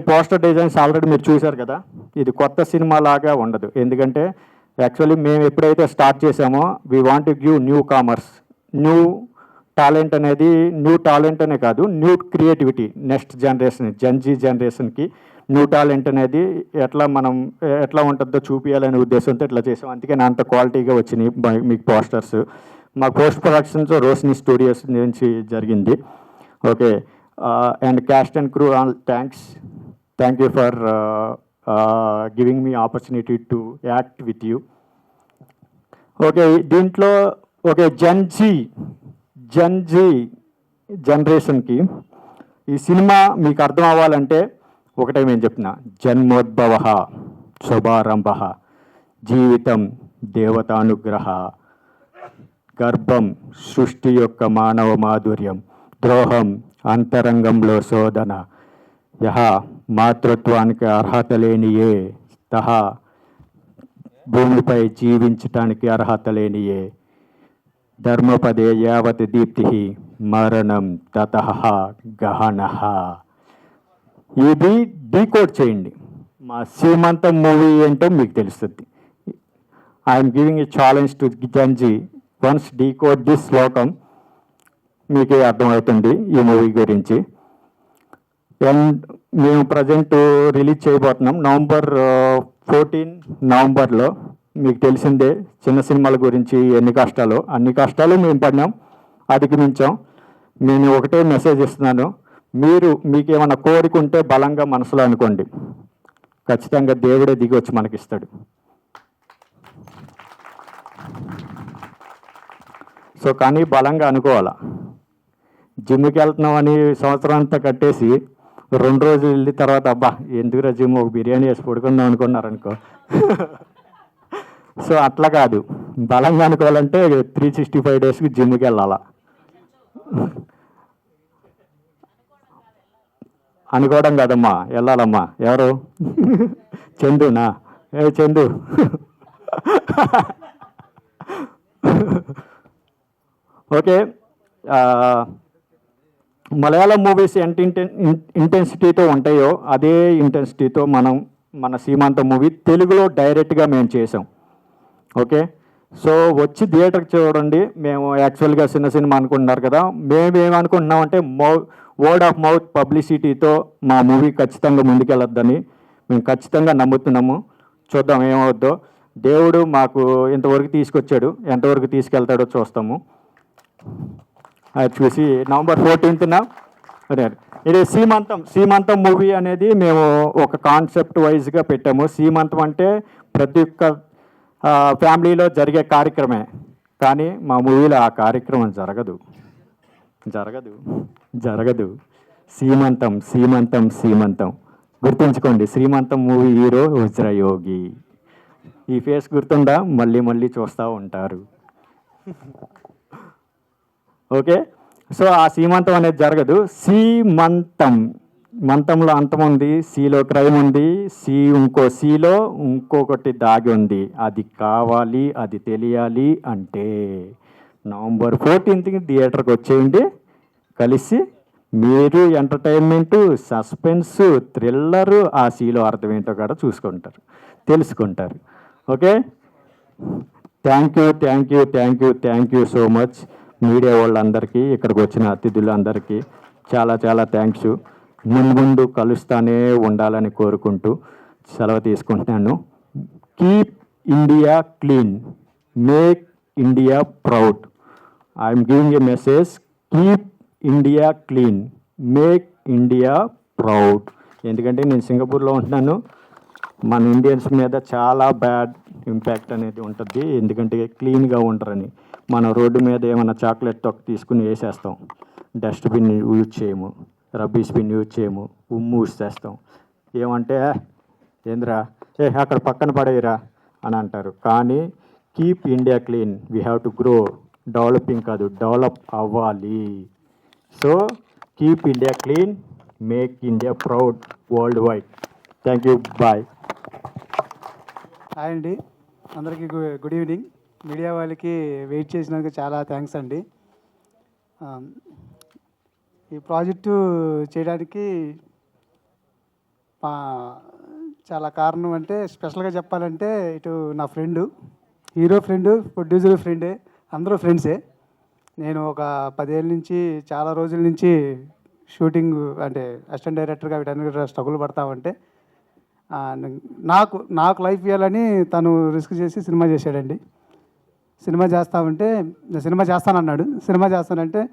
E: poster designs already మీరు చూశారు కదా. ఇది కొత్త సినిమా లాగా ఉండదు, ఎందుకంటే యాక్చువల్లీ మేము ఎప్పుడైతే స్టార్ట్ చేసామో we want to give new commerce, new talent అనేది, న్యూ టాలెంట్ అనే కాదు, new creativity next generation, Gen Z జనరేషన్కి న్యూ టాలెంట్ అనేది ఎట్లా ఉంటుందో చూపించాలనే ఉద్దేశంతో ఇట్లా చేసాం. అందుకే అంత క్వాలిటీగా వచ్చినాయి మీకు పోస్టర్స్. మా పోస్ట్ ప్రొడక్షన్స్ రోషిని స్టూడియోస్ నుంచి జరిగింది. Okay, and caste and crew all thank you for giving me opportunity to act with you. Okay, దీంట్లో ఓకే జెన్జీ జనరేషన్కి ఈ సినిమా మీకు అర్థం అవ్వాలంటే ఒకటే మేము చెప్తున్నా, జన్మోద్భవ శుభారంభ, జీవితం దేవతానుగ్రహ, గర్భం సృష్టి యొక్క మానవ మాధుర్యం, ద్రోహం అంతరంగంలో శోధన, యహ మాతృత్వానికి అర్హత లేనియే, తహ భూమిపై జీవించటానికి అర్హత లేనియే, ధర్మపదే యావత్ దీప్తి, మరణం తతః గహనః. ఇది డీకోడ్ చేయండి, మా సీమంతం మూవీ ఏంటో మీకు తెలుస్తుంది. I'm giving a challenge to Gen Z, once decode this శ్లోకం మీకే అర్థమవుతుంది ఈ మూవీ గురించి. అండ్ మేము ప్రజెంట్ రిలీజ్ చేయబోతున్నాం నవంబర్ 14 మీకు తెలిసిందే చిన్న సినిమాల గురించి ఎన్ని కష్టాలు, అన్ని కష్టాలు మేము పడినాం, అధిగమించాం. నేను ఒకటే మెసేజ్ ఇస్తున్నాను, మీకేమైనా కోరిక ఉంటే బలంగా మనసులో అనుకోండి, ఖచ్చితంగా దేవుడే దిగి వచ్చి మనకిస్తాడు. సో కానీ బలంగా అనుకోవాలా. జిమ్కి వెళ్తున్నామని సంవత్సరం అంతా కట్టేసి 2 రోజులు వెళ్ళిన తర్వాత అబ్బా ఎందుకురా జిమ్, ఒక బిర్యానీ వేసి పడుకుందాం అనుకున్నారనుకో. సో అట్లా కాదు, బలంగా అనుకోవాలంటే 365 డేస్కి జిమ్కి వెళ్ళాలా. అనుకోవడం కాదమ్మా, వెళ్ళాలమ్మా. ఎవరు? చందునా? చందు. ఓకే, మలయాళం మూవీస్ ఎంత ఇంటెన్సిటీతో ఉంటాయో అదే ఇంటెన్సిటీతో మన సీమాంతం మూవీ తెలుగులో డైరెక్ట్గా మేము చేసాం. ఓకే, సో వచ్చి థియేటర్కి చూడండి. మేము యాక్చువల్గా చిన్న సినిమా అనుకుంటున్నారు కదా, మేమేమనుకుంటున్నామంటే వర్డ్ ఆఫ్ మౌత్ పబ్లిసిటీతో మా మూవీ ఖచ్చితంగా ముందుకెళ్ళొద్దని మేము ఖచ్చితంగా నమ్ముతున్నాము. చూద్దాం ఏమవుద్దో. దేవుడు మాకు ఇంతవరకు తీసుకొచ్చాడు, ఎంతవరకు తీసుకెళ్తాడో చూస్తాము. అది చూసి నవంబర్ 14న ఇది సీమంతం మూవీ అనేది మేము ఒక కాన్సెప్ట్ వైజ్గా పెట్టాము. సీమంతం అంటే ప్రతి ఒక్క ఫ్యామిలీలో జరిగే కార్యక్రమే, కానీ మా మూవీలో ఆ కార్యక్రమం జరగదు. సీమంతం గుర్తుంచుకోండి. శ్రీమంతం మూవీ హీరో వజ్రయోగి. ఈ ఫేస్ గుర్తుందా? మళ్ళీ చూస్తూ ఉంటారు. ఓకే, సో ఆ సీమంతం అనేది జరగదు. మంతంలో అంతం ఉంది, సీలో క్రైమ్ ఉంది, సీలో ఇంకొకటి దాగి ఉంది. అది కావాలి, అది తెలియాలి అంటే నవంబర్ 14కి థియేటర్కి వచ్చేయండి. కలిసి మీరు ఎంటర్టైన్మెంటు, సస్పెన్సు, థ్రిల్లరు, ఆ సీలో అర్థం ఏంటో కూడా తెలుసుకుంటారు. Okay, thank you so much. Media వాళ్ళందరికీ, ఇక్కడికి వచ్చిన అతిథులందరికీ చాలా థ్యాంక్స్. ముందు కలుస్తానే ఉండాలని కోరుకుంటూ సెలవు తీసుకుంటున్నాను. Keep India clean, make India proud. I'm giving a message, keep India clean, make India proud. ఎందుకంటే నేను సింగపూర్లో ఉంటున్నాను, మన ఇండియన్స్ మీద చాలా బ్యాడ్ ఇంపాక్ట్ అనేది ఉంటుంది. ఎందుకంటే క్లీన్గా ఉండరని. మనం రోడ్డు మీద ఏమైనా చాక్లెట్ తొక్క తీసుకుని వేసేస్తాం, డస్ట్బిన్ యూజ్ చేయము, రబ్బీస్ బిన్ యూజ్ చేయము, ఉమ్ము ఊసేస్తాం. ఏమంటే ఏంద్రా అక్కడ పక్కన పడేయరా అని అంటారు. కానీ keep India clean, we have to grow. Developing కాదు, డెవలప్ అవ్వాలి. So keep India clean, make India proud world wide. Thank you, bye.
F: Hi అండి, అందరికీ గుడ్ ఈవినింగ్. మీడియా వాళ్ళకి వెయిట్ చేసినందుకు చాలా థ్యాంక్స్ అండి. ఈ ప్రాజెక్టు చేయడానికి చాలా కారణం అంటే స్పెషల్గా చెప్పాలంటే ఇటు నా ఫ్రెండు, హీరో ఫ్రెండు, ప్రొడ్యూసర్ ఫ్రెండే, అందరూ ఫ్రెండ్సే. నేను ఒక 10 ఏళ్ళ నుంచి చాలా రోజుల నుంచి షూటింగ్ అంటే అసిస్టెంట్ డైరెక్టర్గా వీటన్నిటి స్ట్రగుల్ పడతామంటే నాకు లైఫ్ ఇవ్వాలని తను రిస్క్ చేసి సినిమా చేశాడండి. సినిమా చేస్తానన్నాడు. సినిమా చేస్తానంటే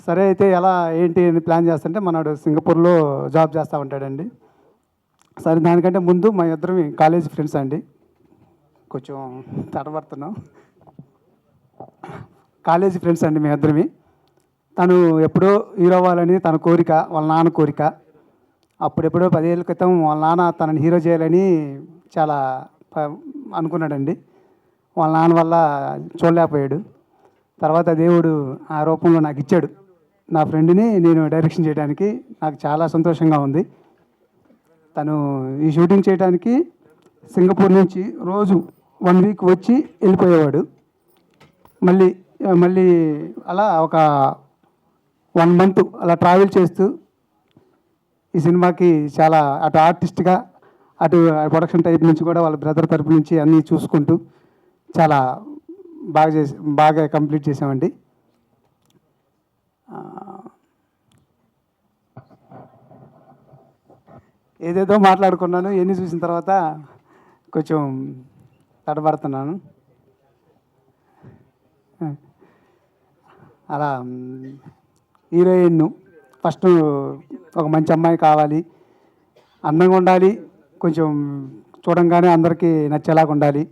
F: సరే అయితే ఎలా ఏంటి అని ప్లాన్ చేస్తుంటే మనవాడు సింగపూర్లో జాబ్ చేస్తూ ఉంటాడండి. సరే దానికంటే ముందు మా ఇద్దరం కాలేజ్ ఫ్రెండ్స్ అండి. కొంచెం తడబడుతున్నాం. కాలేజీ ఫ్రెండ్స్ అండి మేము ఇద్దరమి. తను ఎప్పుడో హీరో అవ్వాలని తన కోరిక, వాళ్ళ నాన్న కోరిక. అప్పుడెప్పుడో 10 ఏళ్ళ క్రితం వాళ్ళ నాన్న తనని హీరో చేయాలని చాలా అనుకున్నాడండి. వాళ్ళ నాన్న వల్ల చూడలేకపోయాడు. తర్వాత దేవుడు ఆ రూపంలో నాకు ఇచ్చాడు. నా ఫ్రెండ్ని నేను డైరెక్షన్ చేయడానికి నాకు చాలా సంతోషంగా ఉంది. తను ఈ షూటింగ్ చేయడానికి సింగపూర్ నుంచి రోజు 1 వీక్ వచ్చి వెళ్ళిపోయేవాడు. మళ్ళీ అలా ఒక 1 మంత్ అలా ట్రావెల్ చేస్తూ ఈ సినిమాకి చాలా అటు ఆర్టిస్ట్గా అటు ప్రొడక్షన్ టైప్ నుంచి కూడా వాళ్ళ బ్రదర్ తరపు నుంచి అన్నీ చూసుకుంటూ చాలా బాగా కంప్లీట్ చేసామండి. ఏదేదో మాట్లాడుకున్నాను, ఎన్ని చూసిన తర్వాత కొంచెం తడబడుతున్నాను. అలా హీరోయిన్ ఫస్ట్ ఒక మంచి అమ్మాయి కావాలి, అందంగా ఉండాలి, కొంచెం చూడంగానే అందరికీ నచ్చేలాగా ఉండాలి.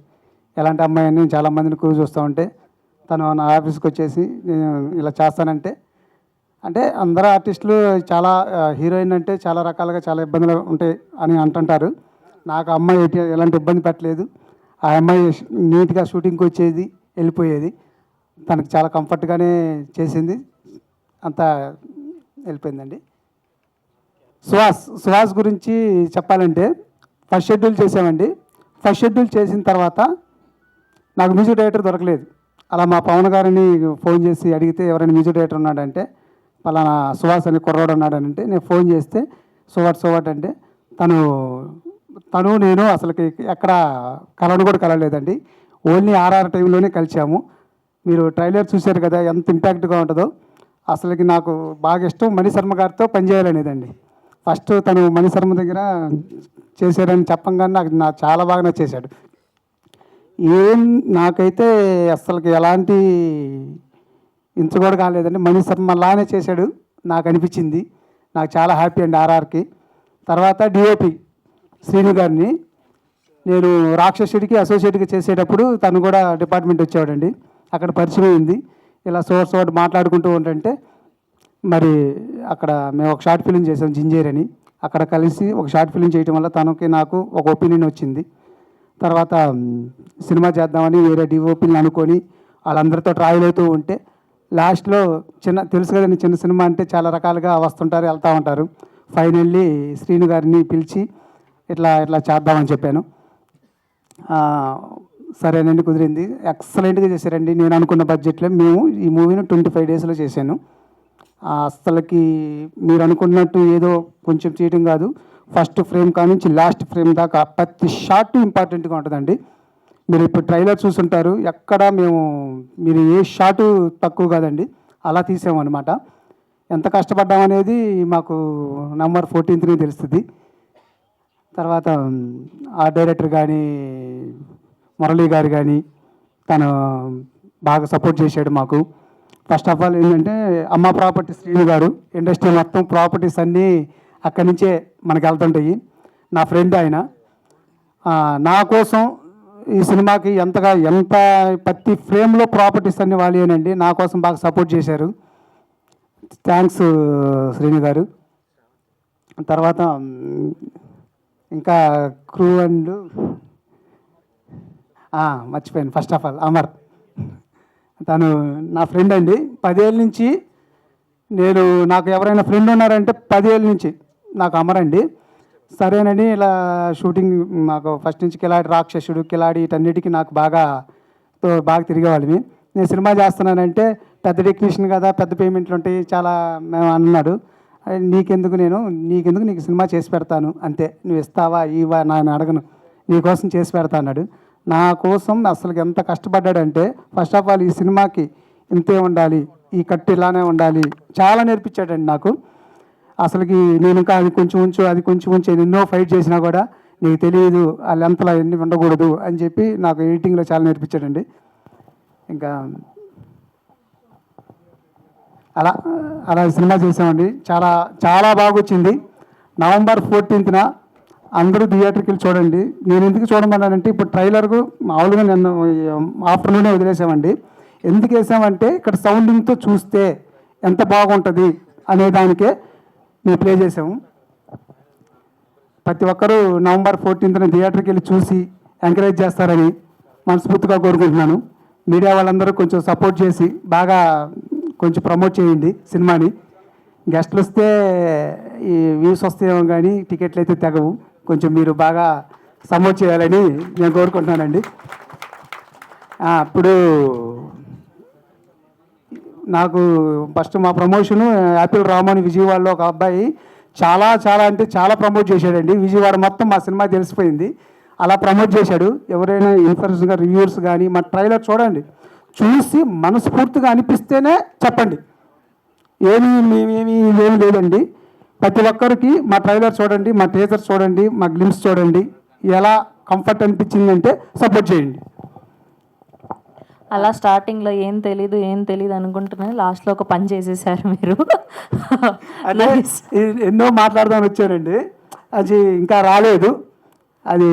F: ఎలాంటి అమ్మాయి అని చాలామందిని క్రూ చూస్తూ ఉంటే తను నా ఆఫీస్కి వచ్చేసి నేను ఇలా చేస్తానంటే, అంటే అందరూ ఆర్టిస్టులు చాలా హీరోయిన్ అంటే చాలా రకాలుగా చాలా ఇబ్బందులు ఉంటాయి అని అంటుంటారు. నాకు అమ్మాయి ఎలాంటి ఇబ్బంది పెట్టలేదు. ఆ అమ్మాయి నీట్గా షూటింగ్కి వచ్చేది, వెళ్ళిపోయేది. తనకు చాలా కంఫర్ట్గానే చేసింది, అంతా వెళ్ళిపోయిందండి. సుహాస్ గురించి చెప్పాలంటే ఫస్ట్ షెడ్యూల్ చేసామండి. ఫస్ట్ షెడ్యూల్ చేసిన తర్వాత నాకు మ్యూజిక్ డైరెక్టర్ దొరకలేదు. అలా మా పవన్ గారిని ఫోన్ చేసి అడిగితే ఎవరైనా మ్యూజిక్ డైరెక్టర్ ఉన్నాడంటే పలానా సుహాస్ అని కుర్రాడు ఉన్నాడనంటే నేను ఫోన్ చేస్తే సువాట్ అంటే తను నేను అసలుకి ఎక్కడ కలవను కూడా కలవలేదండి. ఓన్లీ ఆర్ఆర్ టైంలోనే కలిసాము. మీరు ట్రైలర్ చూశారు కదా ఎంత ఇంపాక్ట్గా ఉంటుందో. అసలుకి నాకు బాగా ఇష్టం మణిశర్మ గారితో పనిచేయాలనేదండి. ఫస్ట్ తను మణిశర్మ దగ్గర చేశారని చెప్పంగానే నాకు చాలా బాగా నచ్చేశాడు. నాకైతే అసలుకి ఎలాంటి ఇంచు కూడా కాలేదండి. మణిశర్మ లానే చేశాడు నాకు అనిపించింది. నాకు చాలా హ్యాపీ అండి ఆర్ఆర్కి. తర్వాత డిఓపి శ్రీను గారిని నేను రాక్షసుడికి అసోసియేట్గా చేసేటప్పుడు తను కూడా డిపార్ట్మెంట్ వచ్చేవాడండి. అక్కడ పరిచయం అయింది. ఇలా సోర్స్ ఒకటి మాట్లాడుకుంటూ ఉంటుంటే మరి అక్కడ మేము ఒక షార్ట్ ఫిలిం చేసాం జింజేర్ అని. అక్కడ కలిసి ఒక షార్ట్ ఫిలిం చేయడం వల్ల తనకి నాకు ఒక ఒపీనియన్ వచ్చింది. తర్వాత సినిమా చేద్దామని వేరే డిఓపీని అనుకొని వాళ్ళందరితో ట్రావెల్ అవుతూ ఉంటే లాస్ట్లో తెలుసు కదండి, చిన్న సినిమా అంటే చాలా రకాలుగా వస్తుంటారు, వెళ్తూ ఉంటారు. ఫైనల్లీ శ్రీను గారిని పిలిచి ఇట్లా చేద్దామని చెప్పాను. సరేనండి, కుదిరింది. ఎక్సలెంట్గా చేశారండి. నేను అనుకున్న బడ్జెట్లో మేము ఈ మూవీని 25 డేస్లో చేశాను. అసలుకి మీరు అనుకున్నట్టు ఏదో కొంచెం చేయడం కాదు. ఫస్ట్ ఫ్రేమ్ కానుంచి లాస్ట్ ఫ్రేమ్ దాకా ప్రతి షాట్ ఇంపార్టెంట్గా ఉంటుందండి. మీరు ఇప్పుడు ట్రైలర్ చూసుంటారు, ఎక్కడ మీరు ఏ షాటు తక్కువ కాదండి, అలా తీసామన్నమాట. ఎంత కష్టపడ్డామనేది మాకు నవంబర్ 14th తెలుస్తుంది. తర్వాత ఆ డైరెక్టర్ కానీ మురళీ గారు కానీ తను బాగా సపోర్ట్ చేశాడు మాకు. ఫస్ట్ ఆఫ్ ఆల్ ఏంటంటే అమ్మ ప్రాపర్టీ శ్రీను గారు, ఇండస్ట్రీ మొత్తం ప్రాపర్టీస్ అన్నీ అక్కడి నుంచే మనకు వెళ్తుంటాయి. నా ఫ్రెండ్ ఆయన. నా కోసం ఈ సినిమాకి ఎంత ప్రతి ఫ్రేమ్లో ప్రాపర్టీస్ అన్నీ వాళ్ళేనండి. నా కోసం బాగా సపోర్ట్ చేశారు. థ్యాంక్స్ శ్రీను గారు. తర్వాత ఇంకా క్రూ అండ్ మర్చిపోయాను. ఫస్ట్ ఆఫ్ ఆల్ అమర్, తను నా ఫ్రెండ్ అండి. 10 ఏళ్ళ నుంచి నాకు ఎవరైనా ఫ్రెండ్ ఉన్నారంటే 10 ఏళ్ళ నుంచి నాకు అమర్ అండి. సరేనండి, ఇలా షూటింగ్ నాకు ఫస్ట్ నుంచి కిలాడి, రాక్షసుడు, కిలాడి వీటన్నిటికీ నాకు బాగా తిరిగేవాళ్ళమి. నేను సినిమా చేస్తున్నానంటే పెద్ద టెక్నీషియన్ కదా, పెద్ద పేమెంట్లు ఉంటాయి చాలా మేము అన్నాడు. నీకెందుకు నీకు సినిమా చేసి పెడతాను అంతే, నువ్వు ఇస్తావా ఇవా నేను అడగను, నీకోసం చేసి పెడతా అన్నాడు. నా కోసం అసలు ఎంత కష్టపడ్డాడంటే ఫస్ట్ ఆఫ్ ఆల్ ఈ సినిమాకి ఇంతే ఉండాలి, ఈ కట్టు ఇలానే ఉండాలి, చాలా నేర్పించాడండి నాకు. అసలుకి నేను ఇంకా అది కొంచెం ఉంచు ఎన్నో ఫైట్ చేసినా కూడా నీకు తెలియదు ఆ లెంత్లో ఎన్ని ఉండకూడదు అని చెప్పి నాకు ఎడిటింగ్లో చాలా నేర్పించాడండి. ఇంకా అలా అలా సినిమా చేసామండి. చాలా చాలా బాగా వచ్చింది. November 14th అందరూ థియేటర్కి వెళ్ళి చూడండి. నేను ఎందుకు చూడమన్నానంటే ఇప్పుడు ట్రైలర్కు మామూలుగా నిన్న ఆఫ్టర్నూనే వదిలేసామండి. ఎందుకు వేసామంటే ఇక్కడ సౌండింగ్తో చూస్తే ఎంత బాగుంటుంది అనే దానికే మేము ప్లే చేసాము. ప్రతి ఒక్కరూ November 14th థియేటర్కి వెళ్ళి చూసి ఎంకరేజ్ చేస్తారని మనస్ఫూర్తిగా కోరుకుంటున్నాను. మీడియా వాళ్ళందరూ కొంచెం సపోర్ట్ చేసి బాగా కొంచెం ప్రమోట్ చేయండి సినిమాని. గెస్ట్లు వస్తే ఈ వ్యూస్ వస్తాయేమో కానీ టికెట్లు అయితే తెగవు. కొంచెం మీరు బాగా సపోర్ట్ చేయాలని నేను కోరుకుంటున్నానండి. ఇప్పుడు నాకు ఫస్ట్ మా ప్రమోషను యాపిల్ రామోని విజయవాడలో ఒక అబ్బాయి చాలా అంటే చాలా ప్రమోట్ చేశాడండి. విజయవాడ మొత్తం మా సినిమా తెలిసిపోయింది. అలా ప్రమోట్ చేశాడు. ఎవరైనా ఇన్ఫ్లుయెన్సర్గా రివ్యూర్స్ కానీ మా ట్రైలర్ చూడండి, చూసి మనస్ఫూర్తిగా అనిపిస్తేనే చెప్పండి. ఏమీ లేదండి. ప్రతి ఒక్కరికి మా ట్రైలర్ చూడండి, మా టీజర్ చూడండి, మా గ్లిమ్స్ చూడండి, ఎలా కంఫర్ట్ అనిపించిందంటే సపోర్ట్ చేయండి.
G: అలా స్టార్టింగ్లో ఏం తెలీదు అనుకుంటున్నాను, లాస్ట్లో ఒక పని చేసేసారు మీరు.
F: అంటే ఎన్నో మాట్లాడదామని వచ్చానండి, అది ఇంకా రాలేదు. అది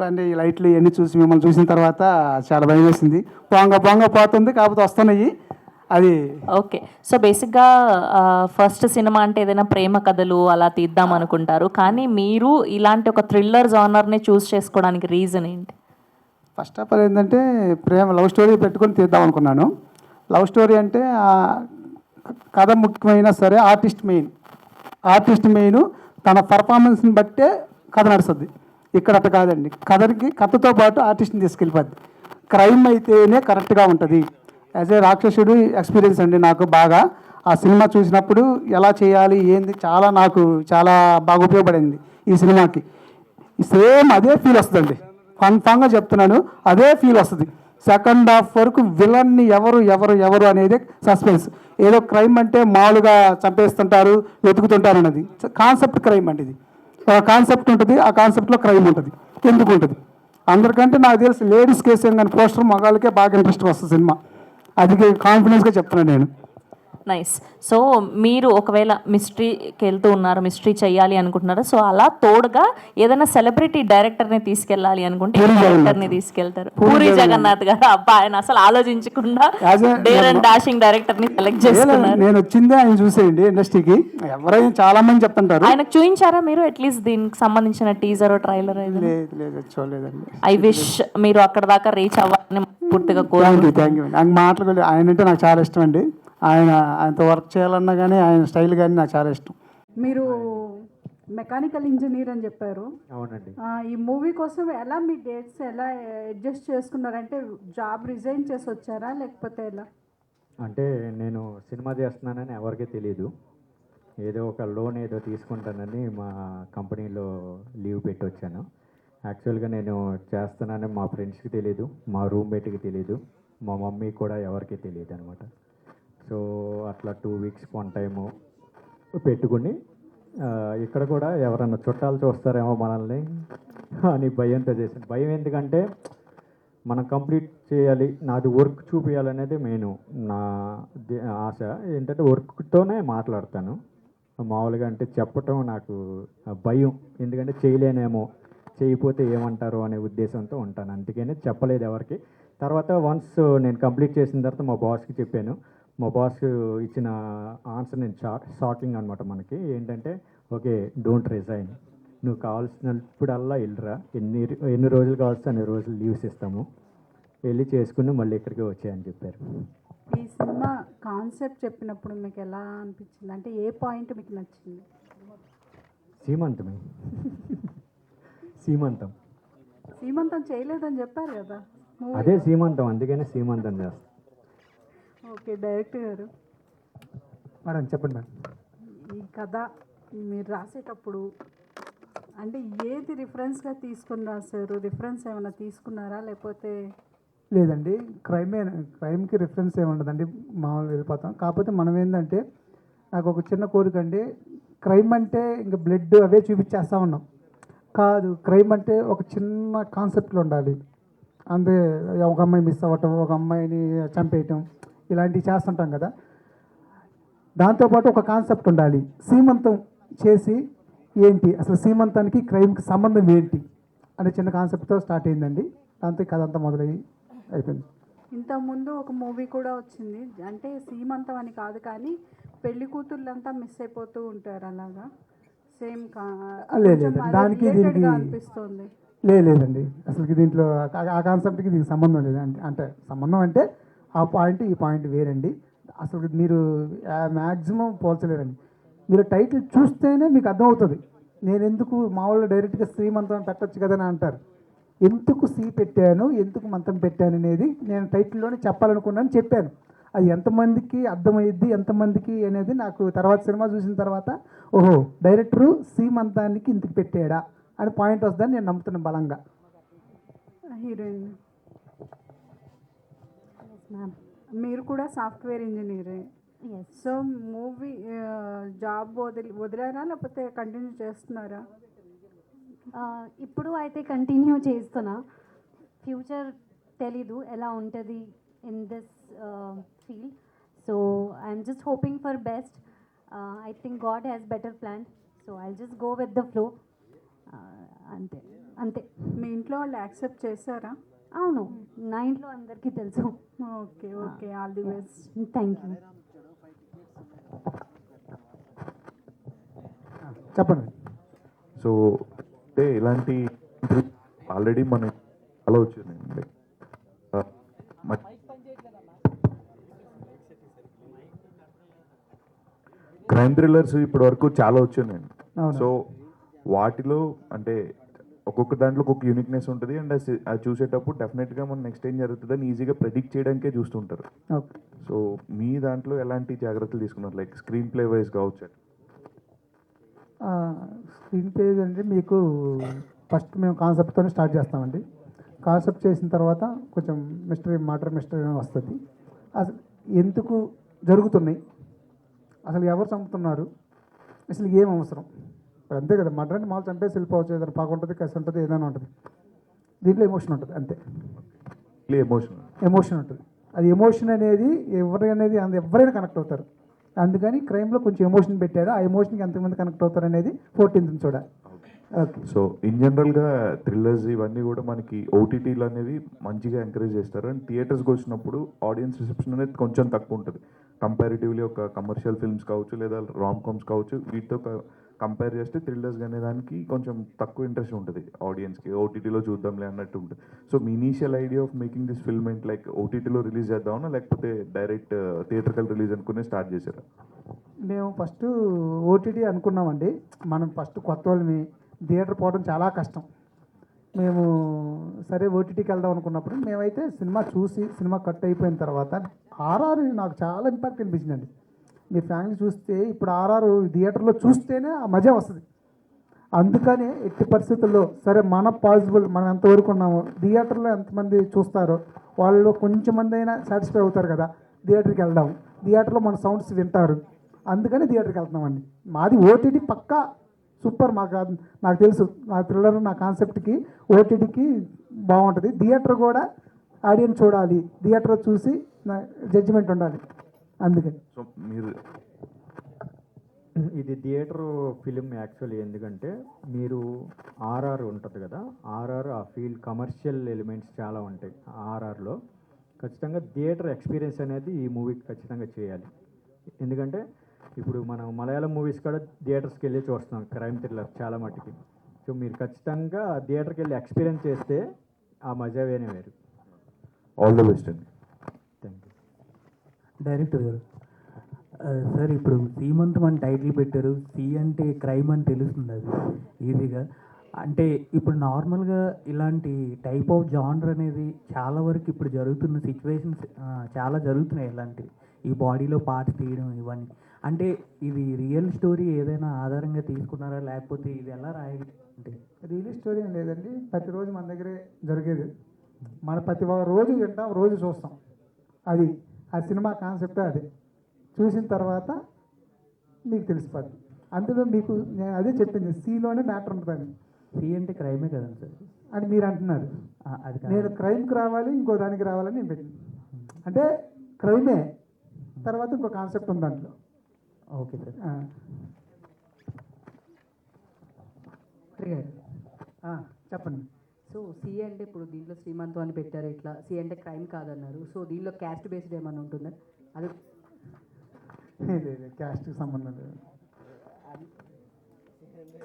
F: అంటే ఈ లైట్లు ఇవన్నీ చూసి మిమ్మల్ని చూసిన తర్వాత చాలా భయం వేసింది. పొంగ పోతుంది, కాకపోతే వస్తున్నాయి. అది
G: ఓకే. సో బేసిక్గా ఫస్ట్ సినిమా అంటే ఏదైనా ప్రేమ కథలు అలా తీద్దాం అనుకుంటారు, కానీ మీరు ఇలాంటి ఒక థ్రిల్లర్ జానర్ని చూస్ చేసుకోవడానికి రీజన్ ఏంటి?
F: ఫస్ట్ ఆఫ్ ఆల్ ఏంటంటే లవ్ స్టోరీ పెట్టుకొని తీద్దాం అనుకున్నాను. లవ్ స్టోరీ అంటే కథ ముఖ్యమైనా సరే ఆర్టిస్ట్ మెయిన్ తన పర్ఫార్మెన్స్ని బట్టే కథ నడుస్తుంది. ఇక్కడ అట్ట కాదండి, కథతో పాటు ఆర్టిస్ట్ని తీసుకెళ్ళిపోద్ది. క్రైమ్ అయితేనే కరెక్ట్గా ఉంటుంది. యాజ్ ఏ రాక్షసుడు ఎక్స్పీరియన్స్ అండి నాకు బాగా. ఆ సినిమా చూసినప్పుడు ఎలా చేయాలి ఏంది నాకు చాలా బాగా ఉపయోగపడింది ఈ సినిమాకి. సేమ్ అదే ఫీల్ వస్తుందండి, కన్ఫామ్గా చెప్తున్నాను, అదే ఫీల్ వస్తుంది. సెకండ్ హాఫ్ వరకు విలన్ని ఎవరు అనేది సస్పెన్స్. ఏదో క్రైమ్ అంటే మామూలుగా చంపేస్తుంటారు, వెతుకుతుంటారు అన్నది కాన్సెప్ట్. క్రైమ్ అంటే ఇది ఒక కాన్సెప్ట్ ఉంటుంది, ఆ కాన్సెప్ట్లో క్రైమ్ ఉంటుంది. ఎందుకు ఉంటుంది అందరికంటే నాకు తెలిసి లేడీస్ కేసు ఏం కానీ పోస్టర్ మగాళ్ళకే బాగా ఇంట్రెస్ట్ వస్తుంది సినిమా. అది కాన్ఫిడెన్స్గా చెప్తున్నాను నేను.
G: నైస్. సో మీరు ఒకవేళ మిస్టరీకి వెళ్తూ ఉన్నారు, మిస్టరీ చేయాలి అనుకుంటున్నారు, సో అలా తోడుగా ఏదైనా సెలబ్రిటీ డైరెక్టర్ని తీసుకెళ్ళాలి అనుకుంటే డైరెక్టర్ని తీసుకెళ్తారు? పూరి జగన్నాథ్ గారు. అబ్బా, ఆయన అసలు ఆలోచించకుండా డేర్ అండ్ డాషింగ్ డైరెక్టర్ని సెలెక్ట్ చేసుకున్నారు.
F: నేను వచ్చిందే ఆయన చూసేయండి ఇండస్ట్రీకి. ఎవరైనా చాలా మంది చెప్తుంటారు.
G: ఆయనకు చూపించారా మీరు అట్లీస్ట్ దీనికి సంబంధించిన టీజర్ ట్రైలర్?
F: లేదు చూడలేదండి.
G: ఐ విష్ మీరు అక్కడ దాకా రీచ్ అవ్వాలని పూర్తిగా కోరుకుంటున్నాను.
F: Thank you. నాకు మాట్లాడలేదు, ఆయన అంటే నాకు చాలా ఇష్టం అండి. ఆయనతో వర్క్ చేయాలన్నా కానీ ఆయన స్టైల్ కానీ నాకు చాలా ఇష్టం.
H: మీరు మెకానికల్ ఇంజనీర్ అని చెప్పారు.
E: అవునండి.
H: ఈ మూవీ కోసం ఎలా మీ డేట్స్ ఎలా అడ్జస్ట్ చేసుకున్నారంటే జాబ్ రిజైన్ చేసి వచ్చారా లేకపోతే ఎలా?
E: అంటే నేను సినిమా చేస్తున్నానని ఎవరికీ తెలియదు. ఏదో ఒక లోన్ ఏదో తీసుకుంటానని మా కంపెనీలో లీవ్ పెట్టి వచ్చాను. యాక్చువల్గా నేను చేస్తున్నానని మా ఫ్రెండ్స్కి తెలియదు, మా రూమ్మేట్కి తెలియదు, మా మమ్మీ కూడా ఎవరికీ తెలియదు అనమాట. సో అట్లా 2 weeks వన్ టైము పెట్టుకుని ఇక్కడ కూడా ఎవరన్నా చుట్టాలు చూస్తారేమో మనల్ని అని భయంతో చేశాను. భయం ఎందుకంటే మనం కంప్లీట్ చేయాలి, నాది వర్క్ చూపించాలనేది మెయిన్ నా ఆశ. ఏంటంటే వర్క్తోనే మాట్లాడతాను మామూలుగా. అంటే చెప్పటం నాకు భయం, ఎందుకంటే చేయలేనేమో, చేయకపోతే ఏమంటారో అనే ఉద్దేశంతో ఉంటాను. అందుకనే చెప్పలేదు ఎవరికి. తర్వాత వన్స్ నేను కంప్లీట్ చేసిన తర్వాత మా బాస్కి చెప్పాను. మా బాస్ ఇచ్చిన ఆన్సర్ నేను షాకింగ్ అనమాట. మనకి ఏంటంటే, ఓకే డోంట్ రిజైన్, నువ్వు కావాల్సినప్పుడల్లా వెళ్ళరా, ఎన్ని రోజులు కావాల్సి అన్ని రోజులు లీవ్స్ ఇస్తాము, వెళ్ళి చేసుకుని మళ్ళీ ఇక్కడికి వచ్చాయని చెప్పారు.
H: ఈ సినిమా కాన్సెప్ట్ చెప్పినప్పుడు మీకు ఎలా అనిపించింది? అంటే ఏ పాయింట్ మీకు నచ్చింది? సీమంతం చేయలేదని చెప్పారు కదా.
E: అదే సీమంతం, అందుకనే సీమంతం చేస్తాం.
H: ఓకే, డైరెక్టర్ గారు
F: మేడం చెప్పండి మేడం.
H: ఈ కథ మీరు రాసేటప్పుడు అంటే ఏది రిఫరెన్స్గా తీసుకుని రాశారు? రిఫరెన్స్ ఏమైనా తీసుకున్నారా లేకపోతే?
F: లేదండి, క్రైమ్కి రిఫరెన్స్ ఏమి ఉండదండి, మామూలుగా వెళ్ళిపోతాం. కాకపోతే మనం ఏంటంటే, నాకు ఒక చిన్న కోరిక అండి, క్రైమ్ అంటే ఇంకా బ్లడ్ అవే చూపించేస్తూ ఉన్నాం కాదు. క్రైమ్ అంటే ఒక చిన్న కాన్సెప్ట్లో ఉండాలి. అంతే, ఒక అమ్మాయి మిస్ అవ్వటం, ఒక అమ్మాయిని చంపేయటం, ఇలాంటివి చేస్తుంటాం కదా. దాంతోపాటు ఒక కాన్సెప్ట్ ఉండాలి. సీమంతం చేసి ఏంటి అసలు, సీమంతానికి క్రైమ్కి సంబంధం ఏంటి అనే చిన్న కాన్సెప్ట్తో స్టార్ట్ అయిందండి. దాంతో కథ అంతా మొదలయ్యి అయిపోయింది.
H: ఇంతకుముందు ఒక మూవీ కూడా వచ్చింది, అంటే సీమంతం అని కాదు కానీ పెళ్లి కూతుర్లంతా మిస్ అయిపోతూ ఉంటారు, అలాగా సేమ్
F: లేదండి, దానికి దీనికి
H: అనిపిస్తుంది.
F: లేదండి, అసలుకి దీంట్లో ఆ కాన్సెప్ట్కి దీనికి సంబంధం లేదు. అంటే సంబంధం అంటే ఆ పాయింట్ ఈ పాయింట్ వేరండి. అసలు మీరు మ్యాక్సిమం పోల్చలేరండి. మీరు టైటిల్ చూస్తేనే మీకు అర్థమవుతుంది. నేను ఎందుకు మామూలుగా డైరెక్ట్గా శ్రీమంతం పెట్టచ్చు కదని అంటారు. ఎందుకు సి పెట్టాను, ఎందుకు మంతం పెట్టాను అనేది నేను టైటిల్లోనే చెప్పాలనుకున్నాను, చెప్పాను. అది ఎంతమందికి అర్థమయ్యిద్ది, ఎంతమందికి అనేది నాకు తర్వాత సినిమా చూసిన తర్వాత ఓహో డైరెక్టరు సీమంతానికి ఇంతకు పెట్టాడా అని పాయింట్ వస్తుందని నేను నమ్ముతున్నాను బలంగా.
H: హీరోయిన్ మీరు కూడా సాఫ్ట్వేర్ ఇంజనీరే, సో మూవీ జాబ్ వదిలేరా లేకపోతే కంటిన్యూ చేస్తున్నారా?
D: ఇప్పుడు అయితే కంటిన్యూ చేస్తున్నా. ఫ్యూచర్ తెలీదు ఎలా ఉంటుంది in this field. So I'm just hoping for best. I think God has better plan. So I just go with the flow. అంతే అంతే.
H: మీ ఇంట్లో వాళ్ళు యాక్సెప్ట్ చేశారా?
D: అవును, నా ఇంట్లో అందరికీ తెలుసు.
H: Okay okay, all the best.
D: Thank you.
F: చెప్పండి.
I: సో అంటే ఇలాంటి ఆల్రెడీ మన చాలా వచ్చిందండి. క్రైమ్ థ్రిల్లర్స్ ఇప్పటి వరకు చాలా వచ్చినాయండి. సో వాటిలో అంటే ఒక్కొక్క దాంట్లో ఒక్కొక్క యూనిక్నెస్ ఉంటుంది. అండ్ అది చూసేటప్పుడు డెఫినెట్గా మనం నెక్స్ట్ ఏం జరుగుతుందని ఈజీగా ప్రెడిక్ట్ చేయడానికే చూస్తుంటారు. సో మీ దాంట్లో ఎలాంటి జాగ్రత్తలు తీసుకున్నారు, లైక్ స్క్రీన్ ప్లే వైజ్ కావచ్చు?
F: స్క్రీన్ పేజ్ అంటే మీకు ఫస్ట్ మేము కాన్సెప్ట్తోనే స్టార్ట్ చేస్తామండి. కాన్సెప్ట్ చేసిన తర్వాత కొంచెం మర్డర్ మిస్టరీ వస్తుంది. అసలు ఎందుకు జరుగుతున్నాయి, అసలు ఎవరు చంపుతున్నారు, అసలు ఏం అవసరం, అంతే కదా. మర్డర్ అంటే మామూలు చంపేసి వెళ్ళిపోవచ్చు, ఏదైనా పాక ఉంటుంది, కసి ఉంటుంది, ఏదైనా ఉంటుంది. దీంట్లో ఎమోషన్ ఉంటుంది అంతే. ఎమోషన్ ఉంటుంది. అది ఎమోషన్ అనేది ఎవరైనా కనెక్ట్ అవుతారు. అందుకని క్రైమ్లో కొంచెం ఎమోషన్ పెట్టారు. ఆ ఎమోషన్కి ఎంతమంది కనెక్ట్ అవుతారు అనేది 14th చూడాలి. ఓకే.
I: సో ఇన్ జనరల్గా థ్రిల్లర్స్ ఇవన్నీ కూడా మనకి ఓటీటీలు అనేవి మంచిగా ఎంకరేజ్ చేస్తారు. అండ్ థియేటర్స్కి వచ్చినప్పుడు ఆడియన్స్ రిసెప్షన్ అనేది కొంచెం తక్కువ ఉంటుంది కంపారిటివ్లీ. ఒక కమర్షియల్ ఫిల్మ్స్ కావచ్చు లేదా రామ్ కామ్స్ కావచ్చు, వీటితో కంపేర్ చేస్తే థ్రిల్లర్స్ అనే దానికి కొంచెం తక్కువ ఇంట్రెస్ట్ ఉంటుంది ఆడియన్స్కి. ఓటీటీలో చూద్దాంలే అన్నట్టు ఉంటుంది. So me initial idea of making this film ఏంటి, లైక్ ఓటీటీలో రిలీజ్ చేద్దామన్నా లేకపోతే డైరెక్ట్ థియేటర్కల్ రిలీజ్ అనుకునే స్టార్ట్ చేశారా?
F: మేము ఫస్ట్ ఓటీటీ అనుకున్నామండి. మనం ఫస్ట్ కొత్త వాళ్ళని థియేటర్ పోవడం చాలా కష్టం. మేము సరే ఓటీటీకి వెళ్దాం అనుకున్నప్పుడు మేమైతే సినిమా చూసి సినిమా కట్ అయిపోయిన తర్వాత ఆర్ఆర్ నాకు చాలా ఇంపాక్ట్ అనిపించిందండి. మీ ఫ్యామిలీ చూస్తే ఇప్పుడు ఆర్ఆర్ థియేటర్లో చూస్తేనే ఆ మజా వస్తుంది. అందుకనే ఎట్టి పరిస్థితుల్లో సరే మనం ఎంతవరకు ఉన్నామో థియేటర్లో ఎంతమంది చూస్తారో వాళ్ళు కొంచెం మంది అయినా సాటిస్ఫై అవుతారు కదా, థియేటర్కి వెళ్దాం, థియేటర్లో మన సౌండ్స్ వింటారు, అందుకని థియేటర్కి వెళ్తున్నామండి. మాది ఓటీటీ పక్కా సూపర్. నాకు తెలుసు నా థ్రిల్లర్ నా కాన్సెప్ట్కి ఓటీటీకి బాగుంటుంది. థియేటర్ కూడా ఆడియన్స్ చూడాలి, థియేటర్లో చూసి జడ్జిమెంట్ ఉండాలి, అందుకని.
I: సో మీరు
E: ఇది థియేటర్ ఫిలిం యాక్చువల్లీ, ఎందుకంటే మీరు ఆర్ఆర్ ఉంటుంది కదా, ఆర్ఆర్ ఆ ఫీల్డ్ కమర్షియల్ ఎలిమెంట్స్ చాలా ఉంటాయి ఆర్ఆర్లో. ఖచ్చితంగా థియేటర్ ఎక్స్పీరియన్స్ అనేది ఈ మూవీకి ఖచ్చితంగా చేయాలి. ఎందుకంటే ఇప్పుడు మనం మలయాళం మూవీస్ కూడా థియేటర్స్కి వెళ్ళి చూస్తున్నాం క్రైమ్ థ్రిల్లర్ చాలా మట్టుకి. సో మీరు ఖచ్చితంగా థియేటర్కి వెళ్ళి ఎక్స్పీరియన్స్ చేస్తే ఆ మజా వేరే వేరు.
I: ఆల్ ద బెస్ట్ అండి.
E: Thank you.
J: డైరెక్టర్ గారు, సార్ ఇప్పుడు సీమంతం అని టైటిల్ పెట్టారు. సి అంటే క్రైమ్ అని తెలుస్తుంది, అది ఈజీగా. అంటే ఇప్పుడు నార్మల్గా ఇలాంటి టైప్ ఆఫ్ జానర్ అనేది చాలా వరకు ఇప్పుడు జరుగుతున్న సిచ్యువేషన్స్ చాలా జరుగుతున్నాయి. ఇలాంటివి ఈ బాడీలో పార్ట్స్ తీయడం ఇవన్నీ అంటే ఇది రియల్ స్టోరీ ఏదైనా ఆధారంగా తీసుకున్నారా, లేకపోతే ఇది ఎలా రాయాలి అంటే?
F: రియల్ స్టోరీ ఏం లేదండి, ప్రతిరోజు మన దగ్గరే జరిగేది. మన ప్రతి రోజు వింటాం, రోజు చూస్తాం. అది ఆ సినిమా కాన్సెప్టే అది. చూసిన తర్వాత మీకు తెలిసిపోద్ది. అందులో మీకు నేను అదే చెప్పింది, సీలోనే మ్యాటర్ ఉంటుందని.
J: సి అంటే క్రైమే కదండి సార్?
F: అని మీరు అంటున్నారు.
J: అది
F: నేను క్రైమ్కి రావాలి, ఇంకో దానికి రావాలని నేను పెట్టింది. అంటే క్రైమే తర్వాత ఇంకో కాన్సెప్ట్ ఉంది దాంట్లో.
J: Okay sir. చెప్పండి.
K: సో సి అంటే ఇప్పుడు దీంట్లో శ్రీమంతం అని పెట్టారు, ఇట్లా సి అంటే క్రైమ్ కాదన్నారు. సో దీనిలో క్యాస్ట్ బేస్డ్ ఏమైనా ఉంటుందా? అది
F: లేదు, క్యాస్ట్కి సంబంధం లేదు.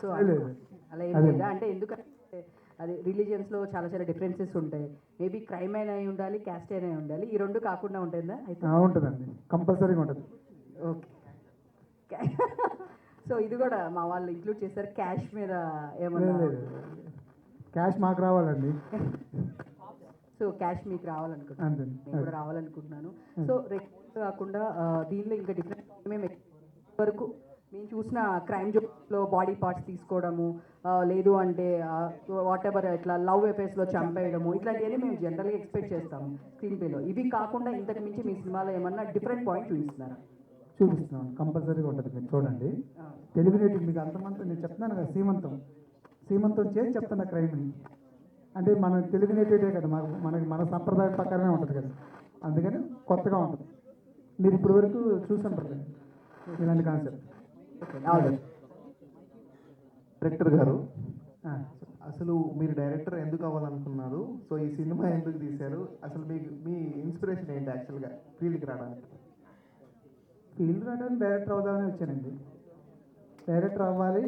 K: సో
F: లేదు.
K: అలా ఏం లేదా? అంటే ఎందుకంటే అది రిలీజియన్స్లో చాలా చాలా డిఫరెన్సెస్ ఉంటాయి. మేబీ క్రైమ్ అయినా అయి ఉండాలి, క్యాస్ట్ అయినా అయి ఉండాలి. ఈ రెండు కాకుండా ఉంటుందా అయితే?
F: ఉంటుందండి, కంపల్సరీగా ఉంటుంది.
K: ఓకే. సో ఇది కూడా మా వాళ్ళు ఇంక్లూడ్ చేస్తారు, క్యాష్ మీద ఏమన్నా?
F: క్యాష్ మాకు రావాలండి.
K: సో క్యాష్ మీకు రావాలనుకుంటున్నాను, నేను కూడా రావాలనుకుంటున్నాను. సో రెగ్యులర్ కాకుండా దీనిలో ఇంకా డిఫరెంట్ మేము వరకు మేము చూసిన క్రైమ్ జోన్లో బాడీ పార్ట్స్ తీసుకోవడము, లేదు అంటే వాట్ ఎవర్ ఇట్లా లవ్ అఫేర్స్లో చంపేయడము, ఇట్లాంటివన్నీ మేము జనరల్గా ఎక్స్పెక్ట్ చేస్తాము స్క్రీన్ ప్లేలో. ఇవి కాకుండా ఇంతకు మించి మీ సినిమాలో ఏమన్నా డిఫరెంట్ పాయింట్ చూపిస్తున్నారా?
F: చూపిస్తున్నాను, కంపల్సరీగా ఉంటుంది. మీరు చూడండి, తెలుగు నేటివ్ మీకు అంతమంది నేను చెప్తున్నాను కదా, సీమంతం చేసి చెప్తున్నా క్రైమ్ని. అంటే మన తెలుగు నేటివిటే కదా, మనకి మన సంప్రదాయం ప్రకారమే ఉంటుంది కదా, అందుకని కొత్తగా ఉంటుంది. మీరు ఇప్పటి వరకు చూసుంటారు కదా ఇలాంటి కాన్సెప్ట్.
L: డైరెక్టర్ గారు, అసలు మీరు డైరెక్టర్ ఎందుకు అవ్వాలనుకున్నారు? సో ఈ సినిమా ఎందుకు తీశారు? అసలు మీ ఇన్స్పిరేషన్ ఏంటి యాక్చువల్గా ఫీల్డ్కి రావడానికి?
F: డైరెక్టర్ అవుదామని వచ్చానండి. డైరెక్టర్ అవ్వాలి.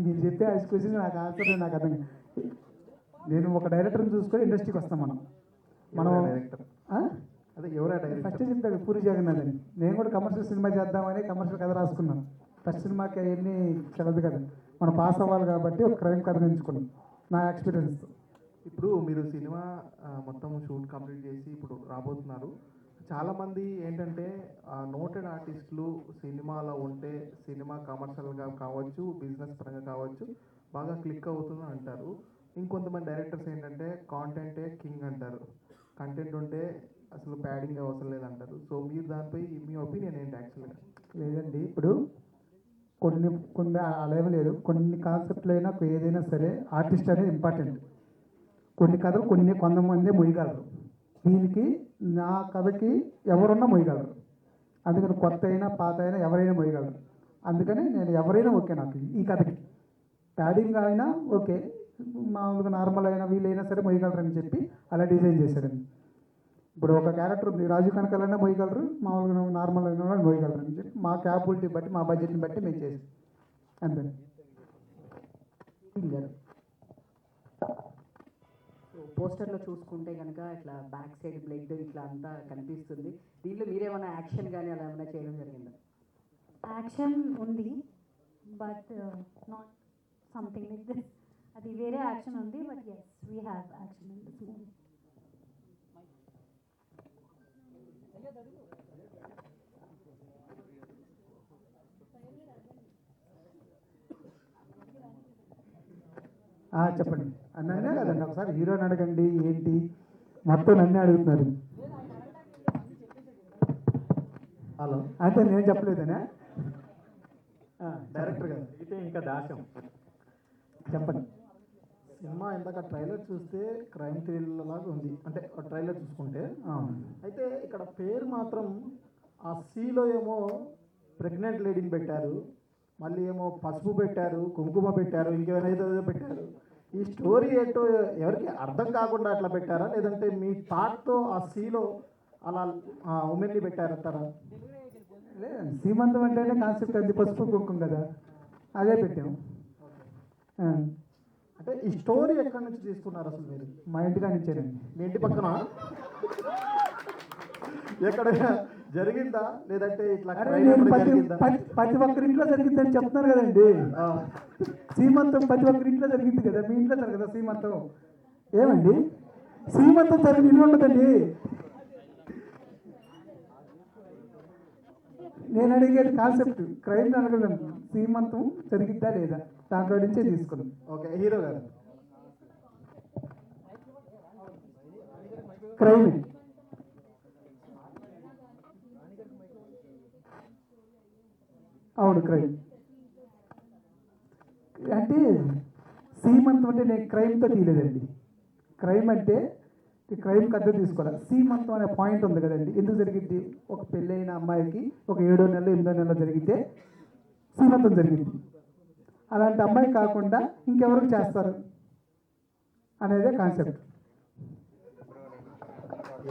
F: మీరు చెప్పే ఆ క్వశ్చన్ నాకు ఆన్సర్ నాకు అర్థం. నేను ఒక డైరెక్టర్ని చూసుకొని ఇండస్ట్రీకి వస్తాం మనం
L: డైరెక్టర్ అదే ఎవరా డైరెక్టర్?
F: ఫస్ట్ చెప్పాడు పూరి జగన్నాథ్ అని. నేను కూడా కమర్షియల్ సినిమా చేద్దామని కమర్షియల్ కథ రాసుకున్నాను. ఫస్ట్ సినిమాకి అవన్నీ చదవదు కదా, మనం పాస్ అవ్వాలి కాబట్టి ఒక క్రైమ్ కథ ఎంచుకున్నాం నా ఎక్స్పీరియన్స్తో.
L: ఇప్పుడు మీరు సినిమా మొత్తం షూట్ కంప్లీట్ చేసి ఇప్పుడు రాబోతున్నారు. చాలామంది ఏంటంటే నోటెడ్ ఆర్టిస్టులు సినిమాలో ఉంటే సినిమా కమర్షియల్గా కావచ్చు, బిజినెస్ పరంగా కావచ్చు, బాగా క్లిక్ అవుతుంది అంటారు. ఇంకొంతమంది డైరెక్టర్స్ ఏంటంటే కాంటెంటే కింగ్ అంటారు, కంటెంట్ ఉంటే అసలు ప్యాడింగ్ అవసరం లేదంటారు. సో మీరు దానిపై మీ ఒపీనియన్ ఏంటి యాక్చువల్గా?
F: లేదండి, ఇప్పుడు కొన్ని అలా ఏమీ లేదు. కొన్ని కాన్సెప్ట్లు అయినా ఏదైనా సరే ఆర్టిస్ట్ అనేది ఇంపార్టెంట్. కొన్ని కథలు కొంతమంది మొయ్యగలరు. దీనికి నా కథకి ఎవరున్నా మొయ్యగలరు. అందుకని కొత్త అయినా పాత అయినా ఎవరైనా మొయ్యగలరు. అందుకని నేను ఎవరైనా ఓకే, నాకు ఈ కథకి ప్యాడింగ్ అయినా ఓకే, మామూలుగా నార్మల్ అయినా వీళ్ళైనా సరే మొయ్యగలరని చెప్పి అలా డిజైన్ చేశారండి. ఇప్పుడు ఒక క్యారెక్టర్ ఉంది, రాజు కనకాలైనా మొయ్యగలరు, మామూలుగా నార్మల్ అయినా మొయ్యగలరు అని చెప్పి మా క్యాపబిలిటీ బట్టి మా బడ్జెట్ని బట్టి మేము చేసాం అంతే.
K: పోస్టర్లో చూసుకుంటే కనుక ఇట్లా బ్యాక్ సైడ్ బ్లడ్ ఇట్లా అంతా కనిపిస్తుంది. దీంట్లో మీరేమైనా యాక్షన్ కానీ అలా ఏమైనా చేయడం జరిగిందా?
D: యాక్షన్ ఉంది, but not something like this. అది వేరే యాక్షన్ ఉంది, but as we have action in this movie.
F: చెప్పండి అన్ననే కదండి, ఒకసారి హీరోని అడగండి ఏంటి మొత్తం నన్నే అడుగుతున్నారు.
L: హలో,
F: అంటే నేను చెప్పలేదనే
L: డైరెక్టర్ గారు అయితే ఇంకా దాశం
F: చెప్పండి.
L: సినిమా ఇందాక ట్రైలర్ చూస్తే క్రైమ్ థ్రిల్లర్ లాగా ఉంది, అంటే ట్రైలర్ చూసుకుంటే. అయితే ఇక్కడ పేరు మాత్రం ఆ సీలో ఏమో ప్రెగ్నెంట్ లేడీని పెట్టారు, మళ్ళీ ఏమో పసుపు పెట్టారు, కుంకుమ పెట్టారు, ఇంకేమైనా ఏదో పెట్టారు. ఈ స్టోరీ ఏంటో ఎవరికి అర్థం కాకుండా అట్లా పెట్టారా, లేదంటే మీ థాట్తో ఆ సీలో అలా ఉమెన్ని పెట్టారంటారా?
F: లేదండి, సీమంతం అంటేనే కాన్సెప్ట్ అది పసుపు కుంకుమ కదా, అదే పెట్టాము.
L: అంటే ఈ స్టోరీ ఎక్కడి నుంచి తీసుకున్నారు అసలు మీరు?
F: మా ఇంటికి ఇచ్చారండి.
L: మీ ఇంటి పక్కన ఎక్కడ జరిగిందా, లేదంటే ఇట్లా
F: ప్రతి ఒక్కరి ఇంట్లో జరిగిందని చెప్తున్నారు కదండి. సీమంతం ప్రతి ఒక్కరి ఇంట్లో జరిగింది కదా, మీ ఇంట్లో జరగదా సీమంతం? ఏమండి సీమంతం జరిగిన ఇల్లు ఉండదండి. నేను అడిగేది కాన్సెప్ట్ క్రైమ్ అనుకున్నాను శ్రీమంతం జరిగిద్దా లేదా దాంట్లో నుంచే తీసుకున్నాం.
L: ఓకే, హీరో గారు.
F: క్రైమ్ అవును క్రైమ్ అంటే సీమంతం అంటే నేను క్రైమ్తో తీయలేదండి. క్రైమ్ అంటే క్రైమ్ కథ తీసుకోవాలి. సీమంతం అనే పాయింట్ ఉంది కదండి, ఎందుకు జరిగింది? ఒక పెళ్ళైన అమ్మాయికి ఒక 7వ నెల 8వ నెల జరిగితే సీమంతం జరిగింది. అలాంటి అమ్మాయి కాకుండా ఇంకెవరికి చేస్తారు అనేదే కాన్సెప్ట్.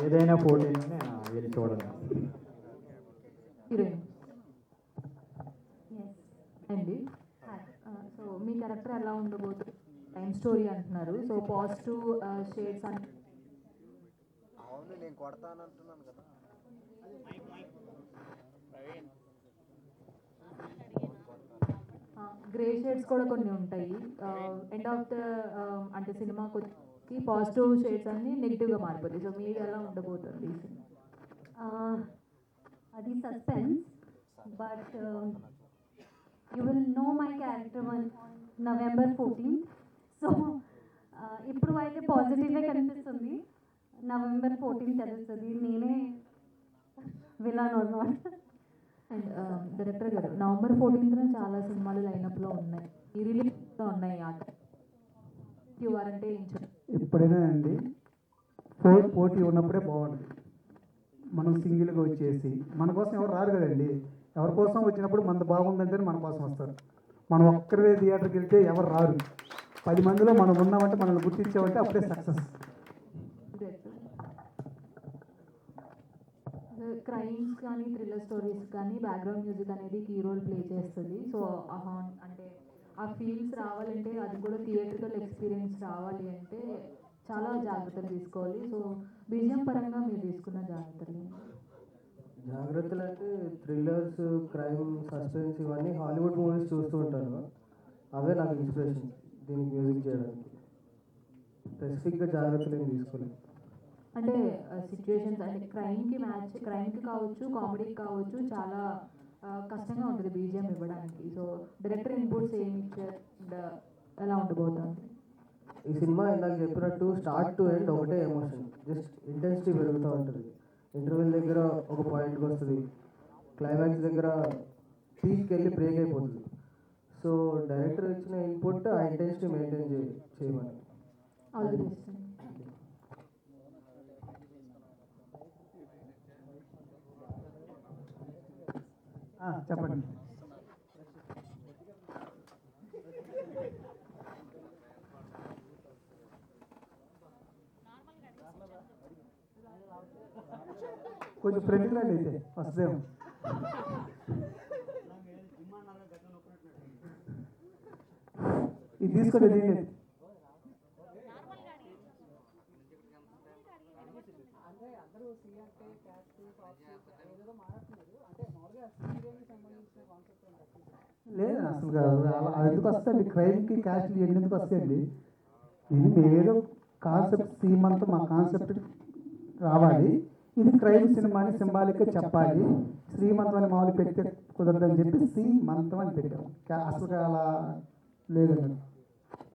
E: ఏదైనా పోటీలోనే వెళ్ళి చూడండి.
G: హీరోయిన్ అండి. సో మీ క్యారెక్టర్ ఎలా ఉండబోతుంది? టైం స్టోరీ అంటున్నారు. సో పాజిటివ్ షేడ్స్ అంటే గ్రే షేడ్స్ కూడా కొన్ని ఉంటాయి. ఎండ్ ఆఫ్ ద అంటే సినిమాకి పాజిటివ్ షేడ్స్ అన్ని నెగిటివ్గా మారిపోతాయి. సో మీరు ఎలా ఉండబోతుంది?
D: అది suspense, but you will know my character one November 14th. So ఇప్పుడు అయితే పాజిటివ్గా కనిపిస్తుంది. November 14th తెలుస్తుంది నేనే విలన్ అన్నమాట.
G: అండ్ డైరెక్టర్ గారు, November 14th చాలా సినిమాలు లైనప్లో ఉన్నాయి, ఈ రిలీజ్లో ఉన్నాయి. ఆట క్యూఆర్ అంటే
F: ఎప్పుడైనా అండి పోటీ ఉన్నప్పుడే బాగుంటుంది. మనం సింగిల్గా వచ్చేసి మన కోసం ఎవరు రారు కదండి. ఎవరి కోసం వచ్చినప్పుడు మనది బాగుందంటే మన కోసం వస్తారు. మనం ఒక్కరే థియేటర్కి వెళ్తే ఎవరు రారు. 10 మందిలో మనం ఉన్నామంటే మనల్ని గుర్తించామంటే అప్పుడే సక్సెస్.
G: క్రైమ్స్ కానీ థ్రిల్లర్ స్టోరీస్ కానీ బ్యాక్గ్రౌండ్ మ్యూజిక్ అనేది కీ రోల్ ప్లే చేస్తుంది. సో అంటే ఆ ఫీల్స్ రావాలంటే, అది కూడా థియేట్రికల్ ఎక్స్పీరియన్స్ రావాలి అంటే చాలా జాగ్రత్తలు తీసుకోవాలి. సో బీజిఎం పరంగా మీరు తీసుకున్న జాగ్రత్తలు
A: అంటే థ్రిల్లర్స్, క్రైమ్, సస్పెన్స్ ఇవన్నీ హాలీవుడ్ మూవీస్ చూస్తూ ఉంటాను. అవే నాకు ఇన్స్పిరేషన్ దీనికి మ్యూజిక్ చేయడానికి. స్పెసిఫిక్గా జాగ్రత్తలు ఏం తీసుకోలేదు.
G: అంటే సిచ్యువేషన్స్ అంటే క్రైమ్కి కావచ్చు, కామెడీకి కావచ్చు, చాలా కష్టంగా ఉంటుంది బీజిఎం ఇవ్వడానికి. సో డైరెక్టర్ ఇన్పుట్స్ ఏమి ఇచ్చారు, ఎలా ఉండబోతుంది?
A: ఈ సినిమా ఇందాక చెప్పినట్టు స్టార్ట్ టు ఎండ్ ఒకటే ఎమోషన్, జస్ట్ ఇంటెన్సిటీ పెరుగుతూ ఉంటుంది. ఇంటర్వెల్ దగ్గర ఒక పాయింట్కి వస్తుంది, క్లైమాక్స్ దగ్గర పీక్కి వెళ్ళి బ్రేక్ అయిపోతుంది. సో డైరెక్టర్ ఇచ్చిన ఇన్పుట్ ఆ ఇంటెన్సిటీ మెయింటైన్ చేయమని.
G: All the best.
F: చెప్పండి. కొంచెం ఫ్రెండ్గా అయితే వస్తేమో. ఇది తీసుకోండి. దీన్ని లేదు అసలు ఎందుకు వస్తాయండి క్రైమ్కి క్యాస్ట్లు ఎందుకు వస్తాయండి? ఇది ఏదో కాన్సెప్ట్ సీమంతా మా కాన్సెప్ట్ రావాలి. ఇది క్రైమ్ సినిమా అని సింబాలిక్గా చెప్పాలి. శ్రీమంతం అని మామూలు పెడితే కుదరదని చెప్పి శ్రీమంతం అని పెట్టాం. అసలు అలా లేదండి.